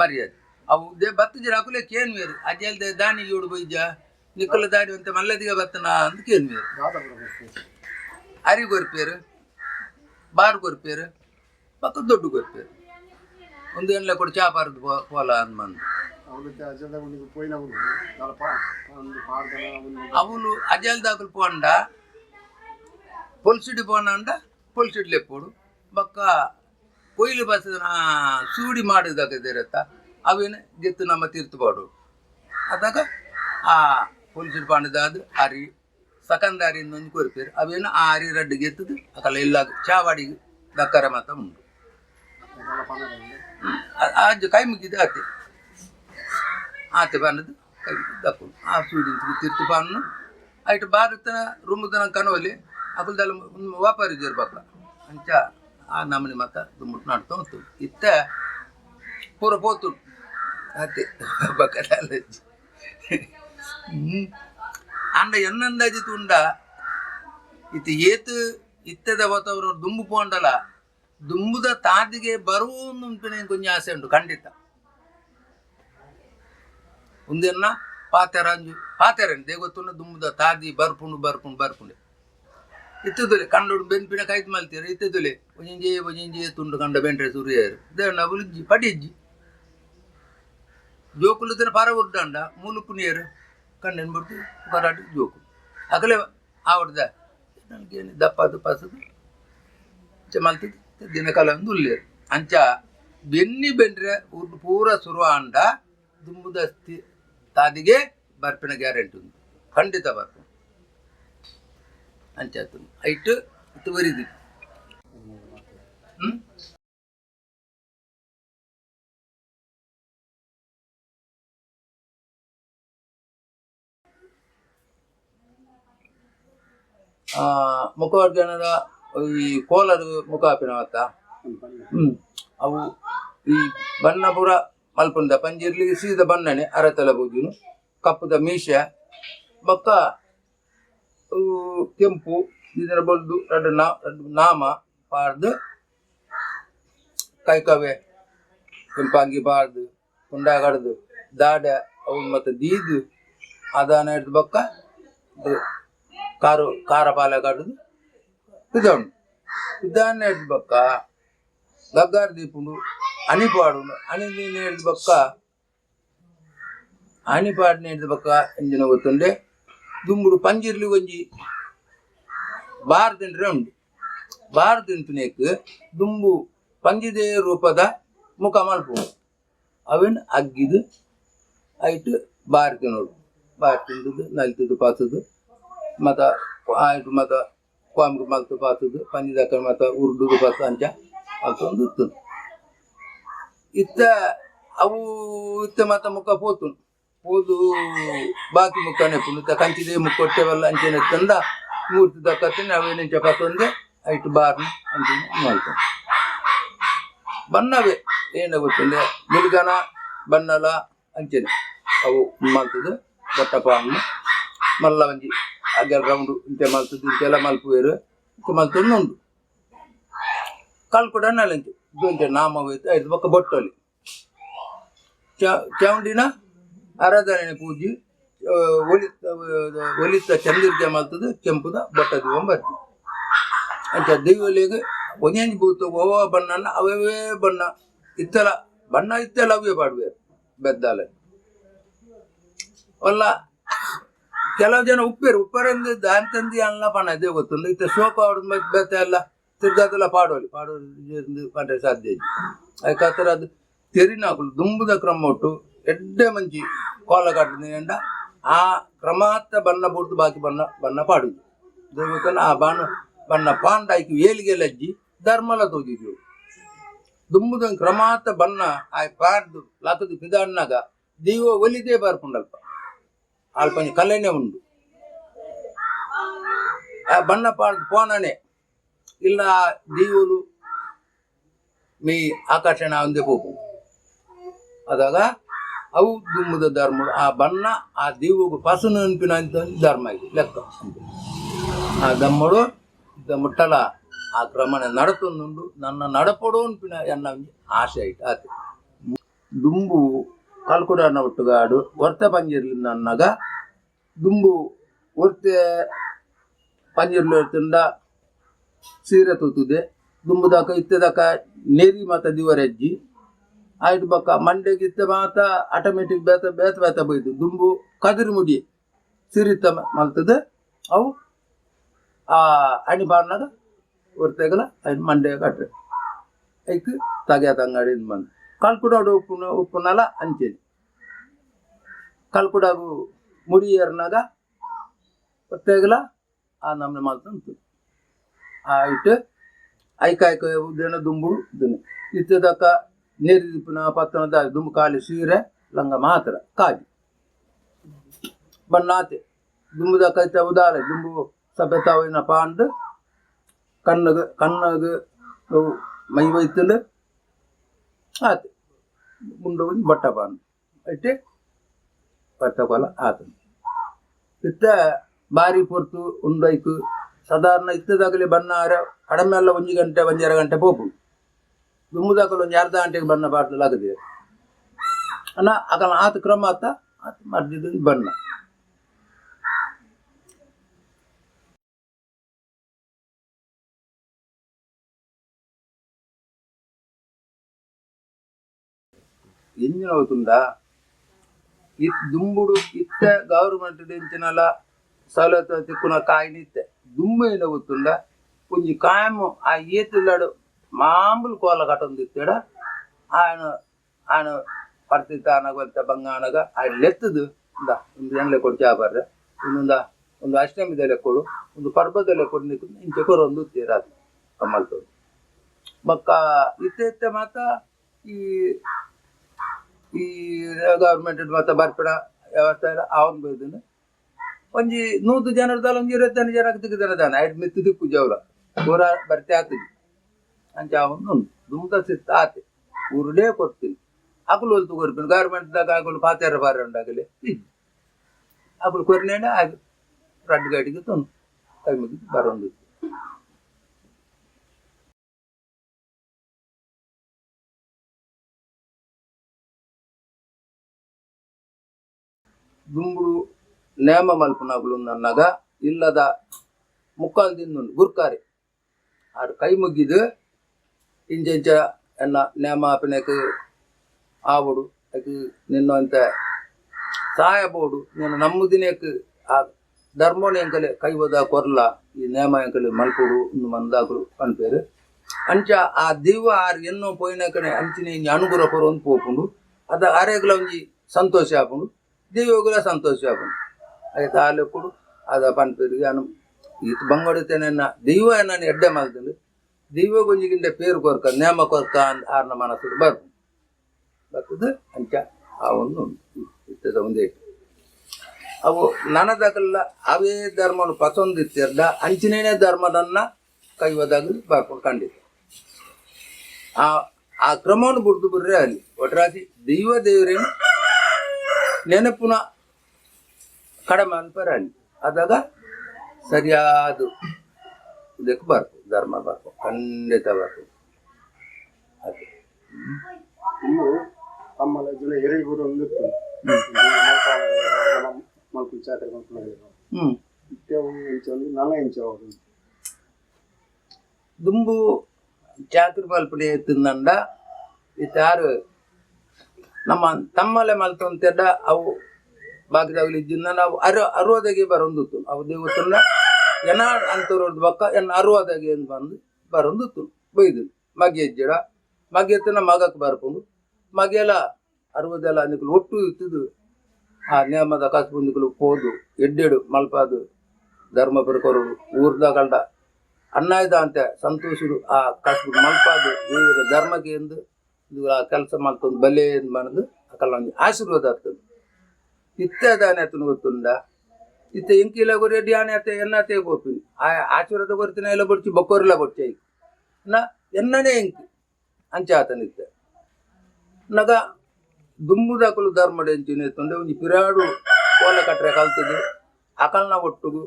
ಮರ್ಯಾದೆ ಅವು ದೇ ಬತ್ತಜಿ ಹಾಕುಲೆ ಕೇನ್ ಬೇರು ಅಜ್ಜಲ್ದೆ ದಾನಿ ಇವ್ಡು ಬೈಜ ನಿಕ್ಕಲ ದಾನಿ ಅಂತ ಮಲ್ಲದಿಗೆ ಬತ್ತನ ಅಂತ ಕೇನ್ ಬೇರು ಅರಿ ಗೊರ್ಪೇರು ಬಾರು ಕೊರ್ಪೇರು ಪಕ್ಕ ದೊಡ್ಡ ಕೊರ್ಪೇರು ಒಂದು ಎಲ್ಲ ಕೊಡು ಚಾಪಾರದು ಪೋಲ ಅನ್ಬಂದು ಅವಳು ಅಜಲ್ದಾಕಲು ಪೋಂಡ ಪೊಲ್ಸಿಡಿ ಪೋನಂಡ ಪೊಲ್ಸಿಡ್ಲೆ ಪೋಡು ಬಕ್ಕ ಕೊಯ್ಲು ಬಸದ ಸೂಡಿ ಮಾಡಿದಾಗದಿರತ್ತ ಅವೇನು ಗೆತ್ತು ನಮ್ಮ ತೀರ್ಥಪಾಡು ಅದಾಗ ಆ ಪೊಲ್ಸಿಡಿ ಪಾಂಡದಾದ ಅರಿ ಸಕಂದಾರಿಯಿಂದ ಒಂದು ಕೊರ್ಪೇರು ಅವೇನು ಆ ಅರಿ ರಡ್ಡು ಗೆತ್ತದು ಅಕಲ್ಲ ಇಲ್ಲ ಚಾವಾಡಿ ದಕ್ಕರ ಮಾತ ಉಂಟು ಅಜ್ಜ ಕೈ ಮುಗಿದು ಆತೆ ಬಾನದು ಕೈ ದಕ್ಕೊಂಡು ಆ ಸೂಡಿ ತಿರ್ತು ಪಾನು ಐಟು ಬಾರತನ ರೂಮದನ ಕನೋಲಿ ಅಕಲ್ದಲ್ಲ ವ್ಯಾಪಾರಿ ಇರ್ಬೇಕ ಅಂಚ ಆ ನಮ್ಮನೆ ಮತ ದುಮ್ಮಟ್ಟು ನಾಡ್ತಾ ಹೋಗ್ತು ಇತ್ತ ಪೂರ ಪೋತು ಅತ್ತೆ ಬಕ್ಕಲ್ಲ ಅಂಡ ಎನ್ನಂದಾಜಿ ತುಂಡ ಇತ್ತು ಏತು ಇತ್ತದ ವಾತಾವರಣ ದುಂಬು ಪೋಂಡಲ ದುಂಬುದ ತಾದಿಗೆ ಬರುವುದುಂಪಿನ ಕೊಂಚ ಆಸೆ ಉಂಟು ಖಂಡಿತ ಒಂದೆನ್ನ ಪಾತೆರಂಜು ಗೊತ್ತುಂಡ ದುಂಬುದ ತಾದಿ ಬರ್ಪುಂಡು ಇತ್ತದುಲೆ ಕಂಡು ಬೆನ್ಪಿನ ಕೈದು ಮಲ್ತೀರ ಇತ್ತದುಲೆ ಒಂಜಿ ತುಂಡು ಕಂಡ ಬೆಂಟ್ರೆ ಸುರಿಯರು ದೇವಣ್ಣ ಉಲಿಜ್ಜಿ ಪಡಿಜ್ಜಿ ಜೋಕುಲದಿನ ಪರ ಉಡ್ಡಂಡ ಮುಲುಪು ನೀರು ಕಂಡನ್ ಬಿಡ್ತು ಪರಾಟಿ ಜೋಕುಲು ಅಗಲೇ ಆವಡ್ದ ನನಗೇನು ದಪ್ಪದು ಪಸದು ಮಲ್ತಿದ್ದು ದಿನಕಾಲ ಒಂದು ಉಲ್ಲೇರು ಅಂಚ ಬೆನ್ನಿ ಬೆಂಡ್ರೆ ಪೂರ ಸುರುವ ಅಂಡ ದುಂಬುದಸ್ತಿ ತಾದಿಗೆ ಬರ್ಪಿನ ಗ್ಯಾರಂಟಿ ಉಂಟು ಖಂಡಿತ ಬರ್ಪು ಅಂಚಾತು ಐಟು ಇತ್ತು ಬರಿದಿ ಮುಖವರ್ಗಣದ ಈ ಕೋಲರು ಮುಖ ಹಾಪಿನವತ್ತ ಅವು ಈ ಬಣ್ಣ ಪೂರ ಮಲ್ಪುಂದ ಪಂಜಿರ್ಲಿ ಸೀದ ಬಣ್ಣನೆ ಅರತಲ ಬೂಜುನು ಕಪ್ಪದ ಮೀಸೆ ಬೊಕ್ಕ ಕೆಂಪು ಇದರ ಬಲ್ದು ಎರಡು ನಾಮ ಪಾಡ್ದು ಕೈಕವೆ ಕೆಂಪಾಂಗಿ ಪಾಡ್ದು ಕುಂಡ ಕಡ್ದು ದಾಡ ಅವನು ಮತ್ತೆ ದೀದು ಅದಾನ ಹಿಡ್ದು ಬೊಕ್ಕ ಖಾರ ಪಾಲ ಕಡ್ದು ಇದೊಂದು ಇದಾನ ಹಿಡ್ದು ಬೊಕ್ಕ ಗಗ್ಗಾರ ದೀಪುಂಡು ಅಣಿಪಾಡು ಅಣಿ ನೀನು ಹಿಡ್ದು ಬೊಕ್ಕ ಅಣಿಪಾಡಿನ ಹಿಡ್ದು ಬೊಕ್ಕ ಎಂಜಿನ ಗೊತ್ತುಂಡೆ ದುಂಬುಡು ಪಂಜಿರ್ಲಿ ಒಂಜಿ ಬಾರ್ ತಿಂಡ್ರೆ ಉಂಡು ಬಾರ್ ತಿಂಪಿನೇಕ್ ದುಂಬು ಪಂಜಿದೇ ರೂಪದ ಮುಖ ಮಲ್ಪು ಅವನ್ ಅಗ್ಗಿದು ಐಟು ಬಾರ್ ತಿನ್ನೋಡು ಬಾರ್ ತಿಂದುದು ನಲ್ತದು ಪಾತದು ಮತ್ತ ಆಯ್ತು ಮತ್ತ ಕ್ವಾಮ್ಗೆ ಮಲ್ತು ಪಾತದು ಪಂಜಿದಕ್ಕ ಮತ್ತ ಉರ್ದುದು ಪಾತ ಅಂಚ ಅಲ್ತೊಂದು ಇತ್ತ ಅವು ಇತ್ತ ಮತ್ತ ಮುಖ ಪೋತು ಓದು ಬಾಕಿ ಮುಖ ನೆಪ್ಪು ಇತ್ತ ಕಂಚಿದೆ ಮುಖ ಕೊಟ್ಟೆವಲ್ಲ ಅಂಚೆನೆ ತಂದ ಮೂರ್ತಿ ದಕ್ಕತ್ತಿನ ಅವೇನೆಂಚ ಪತ್ತೊಂದೆ ಐಟು ಬಾರ್ನ ಅಂಚೆನೆ ಮಾಡ್ಕೊಂಡು ಬಣ್ಣವೇ ಏನ ಗೊತ್ತಿಲ್ಲ ಮಿಲ್ಗನ ಬಣ್ಣಲ ಅಂಚೆನೆ ಅವು ಮಲ್ತದು ಬಟ್ಟ ಪಾಂಡು ಮಲ್ಲ ಒಂಜಿ ಅಗ್ಗೆಲ್ಲ ರೌಂಡು ಇಂಚೆ ಮಲ್ತದ್ದು ಇಂಚೆಲ್ಲ ಮಲ್ಪುವೇರು ಇಂಚೆ ಮಲ್ತದ್ದು ಉಂಡು ಕಲ್ಕುಡ ನಲಂಚು ಇಂಚೆ ನಾಮ ಹೋಯ್ತು ಐದು ಬೊಕ್ಕ ಬೊಟ್ಟಲ್ಲಿ ಚೌಂಡಿನ ಆರಾಧನೆ ಪೂಜಿ ಒಲಿತ ಚಂದಿರ್ಜೆ ಮಲ್ತದ್ದು ಕೆಂಪುದ ಬೊಟ್ಟದ ಬರ್ತೀವಿ ಅಂಚ ದೈವಲಿಗೆ ಒಂಜಂಜಿ ಬೂತು ಓವ ಬಣ್ಣನ ಅವೇ ಬಣ್ಣ ಇತ್ತಲ ಬಣ್ಣ ಇತ್ತೆಲ್ಲ ಅವೇ ಪಾಡ್ಬೇರು ಬೆದ್ದಾಲ ಒಲ್ಲ ಕೆಲವು ಜನ ಉಪ್ಪರಂದು ದಾನ್ ತಂದಿ ಅಲ್ಲ ಪಣ ಅದೇ ಗೊತ್ತುಂಡು ಇತ್ತ ಶೋಕ ಹೊಡೆದ ಬೆತ್ತ ಎಲ್ಲ ತಿರ್ಗಾದೆಲ್ಲ ಪಾಡೋಲಿ ಪಾಡ್ರೆ ಸಾಧ್ಯ ಅದಕ್ಕಾತರ ಅದು ತೆರಿನಾಕುಲು ದುಂಬುದ ಕ್ರಮ ಒಟ್ಟು ಎಡ್ಡೆ ಮಂಚಿ ಕೋಲ ಕಟ್ಟದಿಂದ ಆ ಕ್ರಮಾತ್ತ ಬಣ್ಣ ಬುಡ್ದು ಬಾಕಿ ಬಣ್ಣ ಪಾಡುದು ದೇವಕನ ಆ ಬಣ್ಣ ಪಾಂಡಾಯ್ತು ಏಲಿಗೆಲಜ್ಜಿ ಧರ್ಮಲ ತೋಗಿದ್ವು ದುಂಬುದ ಕ್ರಮಾತ್ತ ಬಣ್ಣ ಆ ಪಾಡ್ದು ಲಕ್ಕದು ಪಿದಾಡ್ನಾಗ ದೀವ ಒಲಿದೇ ಬಾರ್ಪುಂಡಲ್ಪ ಅಲ್ಪಂಜ ಕಲೆನೇ ಉಂಡು ಆ ಬಣ್ಣ ಪಾಡ್ದು ಪೋನನೆ ಇಲ್ಲ ದೀವುಲು ಮೀ ಆಕರ್ಷಣೆ ಒಂದೇ ಹೋಗು ಅದಾಗ ಅವು ದುಂಬುದ ಧರ್ಮ ಆ ಬಣ್ಣ ಆ ದೀವುಗು ಪಸು ನೆನಪಿನ ಅಂತ ಧರ್ಮ ಇದು ಲೆಕ್ಕ ಆ ದಮ್ಮಡು ಮುಟ್ಟಲ ಆ ಕ್ರಮಣ ನಡತೊಂದುಂಡು ನನ್ನ ನಡಪಡು ಅನ್ಪಿನ ಎನ್ನ ಆಸೆ ಆಯ್ತು ಆತ ದುಂಬು ಕಲ್ಕುಡನ ಒಟ್ಟುಗಾಡು ಹೊರ್ತ ಪಂಜಿರ್ಲಿಂದ ಅನ್ನಗ ದುಂಬು ಹೊರ್ತೆ ಪಂಜಿರ್ಲು ತಿಂದ ಸೀರೆ ತೂತುದೆ ದುಂಬುದಕ ಇತ್ತದಕ ನೆರಿ ಮಾತ ದಿವರಜ್ಜಿ ಆಯ್ತು ಬಕ್ಕ ಮಂಡೆಗಿತ್ತ ಮಾತ ಆಟೋಮೆಟಿಕ್ ಬೇತ ಬೈದು ದುಂಬು ಕದಿರು ಮುಡಿ ಸಿರಿತ ಮಲ್ತದೆ ಅವು ಆ ಅಣಿ ಬಾರ್ನಾಗ ಹೊರ್ತೆಗಲ ಐದು ಮಂಡೆ ಕಟ್ರೆ ಐಕ್ ತಗ್ಯಾತ ಅಂಗಡಿ ಬಂದು ಕಲ್ಕುಡಾಡು ಉಪ್ಪುನಲ ಅಂಚೆನಿ ಕಲ್ಕುಡಾಗು ಮುಡಿ ಏರ್ನಾಗ ಹೊರ್ತೆಗಲ ಆ ನಮ್ನೆ ಮಲ್ತಂತು ಆಯ್ತು ಐಕಾಯ್ಕ ಉದ್ದೇನ ದುಂಬುಡು ಇದನ್ನು ಇತ್ತದಕ್ಕ ನೀರು ದಿಪ್ಪನ ಪತ್ತನದ ದುಂಬು ಖಾಲಿ ಸೀರೆ ಲಂಗ ಮಾತ್ರ ಕಾಜಿ ಬಣ್ಣಾತೆ ದುಂಬುದ ಕೈತ ಉದಾಲೆ ದುಂಬು ಸಪೆತಾವಿನ ಪಾಂಡು ಕಣ್ಣಗ ಮೈ ವೈತುಂಡು ಆತೆ ಮುಂಡು ಬಟ್ಟ ಪಾಂಡು ಐತೆ ಬಟ್ಟ ಕೊಲ ಆತ ಇತ್ತ ಬಾರಿ ಪೊರ್ತು ಉಂಡೈಕು ಸಾಧಾರಣ ಇತ್ತದಾಗಲಿ ಬಣ್ಣ ಕಡಿಮೆ ಎಲ್ಲ 1 ಗಂಟೆ 1.5 ಗಂಟೆ ಪೋಪು ದುಂಬುದಾಗಲು ಒಂದು ಅರ್ಧ ಗಂಟೆಗೆ ಬಣ್ಣ ಬಾರ್ದಲಾಗದೆ ಅನ್ನ ಅಕಲ ಆತ ಕ್ರಮ ಆತ ಮರ್ದಿದ್ದು ಬಣ್ಣ ಎಂಜಿನ అవుతుందా ಈ ದುಂಬುಡು ಇತ್ತ ಗವರ್ಮೆಂಟ್ ಎಂಚಿನಲ ಸವಲತ್ತು ತಿಕ್ಕುನ ಕಾಯಿನಿತ್ತೆ ದುಂಬು ಏನ ಗೊತ್ತುಂಡ ಒಂಜಿ ಕಾಯಮು ಆ ಏತಿಲ್ಲಾಡು ಮಾಮೂಲು ಕೋಲ ಕಟ್ಟೊಂದಿತ್ತೇಡ ఆయన ಪರ್ತಿತ್ತಾನಗ ಅಂತ ಬಂಗಾನಗ ಆ ಲೆತ್ತದು ಒಂದು ಎಣ್ಣೆ ಕೊಡು ಚಾಬರ್ರೆ ಒಂದು ಅಷ್ಟಮಿದಲೆ ಕೊಡು ಒಂದು ಪರ್ಬದಲೆ ಕೊಡು ನಿಕ್ಕು ಇಂಚೆ ಕೊರೊಂದು ತೀರಾದು ಕಮ್ಮಲ್ತೋದು ಬಕ್ಕ ಇತ್ತೆ ಮಾತ ಈ ಗವರ್ಮೆಂಟ್ ಮಾತ ಬರ್ಪಡ ವ್ಯವಸ್ಥೆ ಅವನ್ ಬೈದನು ಒಂಜಿ 100 ಜನರದಲ್ಲ ಒಂಜಿ 25 ಜನ ತಿಕ್ಕಿದಾನ ದಾನ ಐದು ಮಿತ್ತು ದಿಕ್ಕು ಜವರ ಊರ ಬರ್ತೆ ಆತದಿ ಅಂಚ ಅವನು ದುಮ್ದ ಸಿತ್ತ ಆತೆ ಊರುಡೇ ಕೊಡ್ತೀನಿ ಅಕಲು ಹೊಲ್ತು ಕೊಡ್ತೀನಿ ಗವರ್ಮೆಂಟ್ದಾಗ ಆಗಲು ಪಾತ್ಯಾರ ಬಾರ ಉಂಡಾಗಲಿ ಅಕ್ಕಳು ಕೊರಿನೇನೆ ಆಗಿ ರಡ್ಡು ಗಾಡಿಗೆ ತೊಂದು ಕೈ ಮುಗಿದು ಬರೋದು. ದುಂಬುಡು ನೇಮ ಮಲ್ಪನಾಗುಲು ನನ್ನಗ ಇಲ್ಲದ ಮುಕ್ಕಾಲು ತಿಂದುಂಡು ಗುರ್ಕಾರಿ ಆಡು ಕೈ ಮುಗಿದು ಇಂಚೆಂಚ ಎನ್ನ ನೇಮ ಆಪಿನಕ್ಕೆ ಆವಡು ಅದು ನಿನ್ನಂತ ಸಹಾಯ ಬೋಡು నేను నమ్ముదినేకు ఆ ధర్మోని ఎంకలే కైవద కొర్ల ఈ నేమ ఎంకలే మల్పుడు మందాకులు అని పేరు అంచ ఆ దివ్వ ఆరు ఎన్నో పోయినాకనే అంచిన అనుగుర కొరొంದು పోపుండు అద ఆరేగుల ఉంచి సంతోష ఆపుండు దివ్యోగుల సంతోష ఆపుండు అయితే ఆలెప్పుడు అద పని పేరు అను ఇటు బంగొడితేనన్నా దివ్వ అని ఎడ్డ మలుతుంది దివ్వ గుంజికింటే పేరు కొరక నేమ కొరక ఆరిన మనసుడు ಬರ್ತದೆ ಅಂಚ ಆ ಒಂದು ಇರ್ತದೆ ಒಂದೇ ಅವು ನನದಕ್ಕೆಲ್ಲ ಅವೇ ಧರ್ಮವನ್ನು ಪಸಂದಿತ್ತಿರ್ದ ಅಂಚಿನೇನೆ ಧರ್ಮದನ್ನ ಕೈವದಾಗಲಿ ಬರ್ಕೊಂಡು ಕಂಡಿದ್ದೆ ಆ ಕ್ರಮವನ್ನು ಬಿಡ್ದು ಬಿಡ್ರೆ ಅಲ್ಲಿ ಒಟ್ರಾಸಿ ದೇವರೇನು ನೆನಪುನ ಕಡಿಮೆ ಅನ್ಪರ ಅಲ್ಲಿ ಆದಾಗ ಸರಿಯಾದ ಇದಕ್ಕೆ ಬರ್ತದೆ ಧರ್ಮ ಬರ್ತದೆ ಖಂಡಿತ ಬರ್ತದೆ ಅದೇ అమ్మల జన ఎరేగురు ఉండుతు మనకు చాకరి కొంటున్నారు ఇట్టే ఉంచండి నల్ల ఇంచవరు ದುಂಬು ಚಾಕರಿ ಮಲ್ಪಡೆ ಎತ್ತಂದಂಡ ಇತ್ತಾರು ನಮ್ಮ ತಮ್ಮಲೆ ಮಲ್ತೊಂತೆಡ್ಡ ಅವು ಬಾಗಿದಾಗಲಿ ಇದ್ದಿಂದ ನಾವು ಅರುವದಾಗೆ ಬರೊಂದಿತ್ತು ಅವು ದೇವತನ್ನ ಎನ ಅಂತವ್ರದ್ದು ಬಕ್ಕ ಎನ್ನ ಅರುವದಾಗೆ ಅಂತ ಬಂದು ಬರೊಂದಿತ್ತು ಬೈದು ಮಗೆ ಎಜ್ಜಡ ಮಗೆ ಎತ್ತನ ಮಗಕ್ಕೆ ಬರ್ಕೊಂಡು ಮಗೆಲ್ಲ ಅರುವದೆಲ್ಲ ನಿಕಲು ಒಟ್ಟು ಇತ್ತದು ಆ ನೇಮದ ಕಸ್ಬುಂದಿಕಲು ಹೋದು ಎಡ್ಡೆಡು ಮಲ್ಪಾದು ಧರ್ಮಪುರ ಕೊರಡು ಊರ್ದಾಗಲ್ಡ ಅನ್ನಾಯ್ದ ಅಂತ ಸಂತೋಷರು ಆ ಕಸ್ಬು ಮಲ್ಪಾದು ದೇವರ ಧರ್ಮಕ್ಕೆ ಎಂದು ಇದು ಆ ಕೆಲಸ ಮಲ್ತೊಂದು ಬಲೆ ಎಂದು ಮಾಡಿದು ಅಕಲ್ಲ ಒಂದು ಆಶೀರ್ವಾದ ಆಗ್ತದೆ ಇತ್ತೆ ದಾನೆ ಅತನು ಗೊತ್ತುಂಡ ಇತ್ತೆ ಎಂಕಿಲ ಗೊರೆಡ್ಡಿ ಆನೆ ಅತ್ತೆ ಎನ್ನತೆ ಗೋಪಿನಿ ಆ ಆಶೀರ್ವಾದ ಕೊರ್ತಿನ ಎಲ್ಲ ಬಡ್ಚಿ ಬೊಕ್ಕೋರಿಲ್ಲ ಬಡ್ಚಿ ನಾ ಎನ್ನನೇ ಎಂಕಿ ಅಂಚ ಆತನಿತ್ತೆ ನಗ ದುಂಬುದಾಕಲು ಧರ್ಮಡೆ ಎಂಚಿನೇತಂದ್ರೆ ಒಂದು ಪಿರಾಡು ಕೋಲ ಕಟ್ರೆ ಕಲ್ತದು ಅಕಲ್ನ ಒಟ್ಟುಗು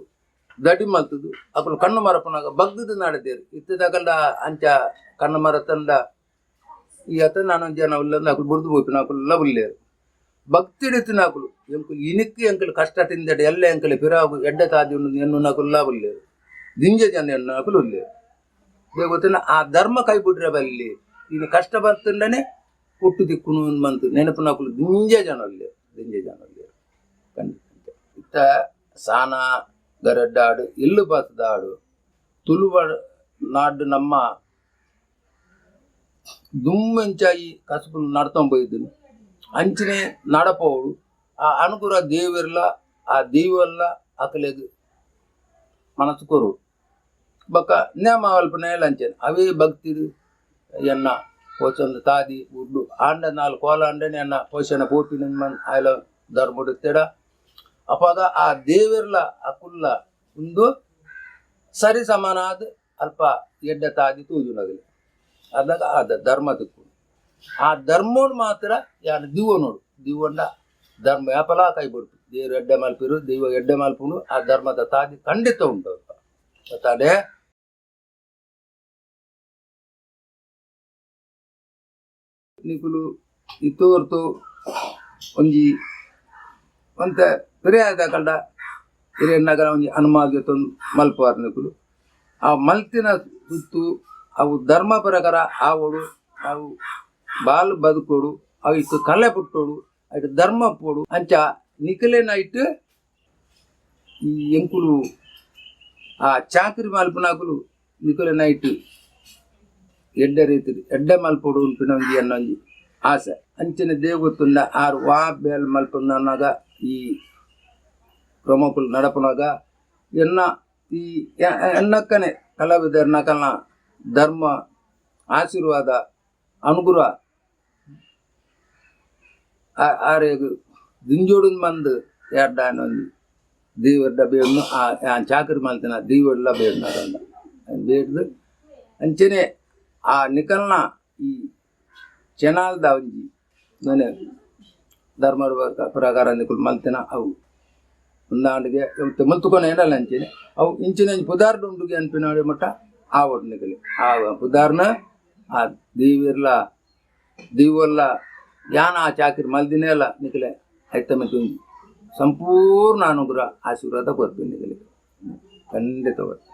ದಡಿ ಮಲ್ತದು ಅಕಲು ಕಣ್ಣು ಮರಪನಾಗ ಬಗ್ಗದು ನಾಡದೇರು ಇತ್ತದಕಲ್ಡ ಅಂಚ ಕಣ್ಣು ಮರ ತಂಡ ಈ ಅತ ನಾನೊಂದು ಜನ ಉಲ್ಲಂದು ಅಕಲು ಬುಡ್ದು ಹೋಯ್ತು ಅಕಲೆಲ್ಲ ಉಲ್ಲೇರು ಭಕ್ತಿಡಿತು ನಾಕುಲು ಎಂಕುಲು ಇನಿಕ್ಕಿ ಎಂಕಲು ಕಷ್ಟ ತಿಂದಡೆ ಎಲ್ಲ ಎಂಕಲೆ ಪಿರಾಗು ಎಡ್ಡ ತಾದಿ ಉಂಡು ಎನ್ನು ನಕುಲ್ಲ ಉಲ್ಲೇರು ದಿಂಜ ಜನ ಎನ್ನು ನಕಲು ಉಲ್ಲೇರು ಗೊತ್ತಿನ ಆ ಧರ್ಮ ಕೈ ಬಿಡ್ರೆ ಬಲ್ಲಿ ಇನ್ನು ಕಷ್ಟ ಬರ್ತಂಡನೆ ಹುಟ್ಟು ದಿಕ್ಕುನು ಬಂತು ನೆನಪು ನಕಲು ದಿಂಜ ಜನ ಉಲ್ಲೇರು ಖಂಡಿತ ಇತ್ತ ಸಾನ ಗರಡ್ಡಾಡು ಇಲ್ಲು ಬಸದಾಡು ತುಳುವ ನಾಡು ನಮ್ಮ ದುಮ್ಮೆಂಚಾಯಿ ಕಸಬು ನಡ್ತೊಂಡು పోయిద్దును ಅಂಚನೆ ನಡಪೋಡು ಆ ಅನುಕೂಲ ದೇವಿರ್ಲ ಆ ದೇವಲ್ಲ ಅಕಲೆಗ್ ಮನಸ್ಸು ಕೊರು ಬೊಕ್ಕ ನೇಮ ಅಲ್ಪನೆ ಲಂಚನೆ ಅವೇ ಭಕ್ತಿರು ಎನ್ನ ಪೋಚಂದು ತಾದಿ ಉಡ್ಡು ಆಂಡ ನಾಲ್ಕು ಕೋಲ ಅಂಡನೆ ಎನ್ನ ಪೋಷಣ ಪೋಪಿನ ಆಯ್ಲ ಧರ್ಮಡು ತೆಡ ಅಪಾಗ ಆ ದೇವಿರ್ಲ ಅಕುಲ್ಲ ಒಂದು ಸರಿ ಸಮಾನಾದ ಅಲ್ಪ ಎಡ್ಡ ತಾದಿ ತೂಜುನಗಲಿ ಅದಾಗ ಅದ ಧರ್ಮದಕ್ಕೂ ಆ ಧರ್ಮೋಡು ಮಾತ್ರ ಯಾರು ದಿವ್ವ ನೋಡು ದಿವ್ವಂಡ ಧರ್ಮ ವ್ಯಾಪಲ ಕೈ ಬಿಡ್ತು ದೇವ್ರು ಎಡ್ಡೆ ಮಲ್ಪಿರು ದಿವ್ವ ಎಡ್ಡೆ ಮಲ್ಪುಂಡು ಆ ಧರ್ಮದ ತಾದಿ ಖಂಡಿತ ಉಂಟು ಗೊತ್ತಾಡೆ ನಿಕುಲು ಇತ್ತೋರ್ತು ಒಂಜಿ ಒಂತ ಪಿರಿಯಾದ ಕಂಡ ಹಿರಿಯಣ್ಣಗರ ಒಂಜಿ ಹನುಮಾಗೆ ತಂದು ಮಲ್ಪುವಾರು ನಿಕುಲು ಆ ಮಲ್ತಿನ ಸುತ್ತು ಅವು ಧರ್ಮ ಪ್ರಕಾರ ಆವೋಡು ಅವು ಬಾಲು ಬದುಕೋಡು ಅವು ಇತ್ತು ಕಲೆ ಪುಟ್ಟೋಡು ಅಯ್ತು ಧರ್ಮ ಪೋಡು ಅಂಚ ನಿಕಲೆ ನೈಟ್ ಈ ಎಂಕುಲು ಆ ಚಾಕರಿ ಮಲ್ಪನಾಕುಲು ನಿಕಲೆ ನೈಟ್ ಎಡ್ಡೆ ರೀತಿ ಎಡ್ಡೆ ಮಲ್ಪೋಡು ಉಂಪಿನ ಒಂಜಿ ಅನ್ನೊಂಜಿ ಆಸೆ ಅಂಚನೆ ದೇವಗುತ್ತುಂಡ ಆರು ವಾ ಬೇಲ್ ಮಲ್ಪನಾಗ ಈ ಕ್ರಮಕುಲು ನಡಪನಾಗ ಎನ್ನ ಈ ಎನ್ನಕ್ಕನೆ ಕಲಾವಿದರ ನಕಲ್ನ ಧರ್ಮ ಆಶೀರ್ವಾದ ಅನುಗ್ರಹ ಆರೇಗು ದಿಂಜೋಡು ಮಂದು ಎಡ್ಡಾನೊಂದು ದೇವರ ಬೇಡ್ನು ಆ ಚಾಕರಿ ಮಲ್ತಿನ ದೇವರೆಲ್ಲ ಬೇಡ್ನಾರಂದ ಬೇಡ್ದು ಅಂಚನೆ ಆ ನಿಕಲ್ನ ಈ ಚೆನಾಲ್ದ ಒಂಜಿ ಮನೆ ಧರ್ಮ ಪ್ರಕಾರ ನಿಕುಲು ಮಲ್ತಿನ ಅವು ಒಂದಾಂಡಿಗೆ ಮುಲ್ತುಕೊಂಡು ಏನಲ್ಲ ಅಂಚೇನೆ ಅವು ಇಂಚಿನ ಪುದಾರ್ಡು ಉಂಡುಗೆ ಅನ್ಪಿನಾಡಿ ಮಟ್ಟ ಆ ಒಟ್ಟು ನಿಕಲಿ ಆ ಪುದಾರ್ನ ಆ ದೀವಿರ್ಲ ದೀವಲ್ಲ ಯಾನ ಆ ಚಾಕಿರಿ ಮಲ್ದಿನೇ ಅಲ್ಲ ನಿಕಲೆ ಆಯ್ತ ಮತ್ತು ಸಂಪೂರ್ಣ ಅನುಗ್ರಹ ಆಶೀರ್ವಾದ ಕೊಡ್ತೀನಿ ನಿಕಲಿ ಖಂಡಿತವಾಗಿ.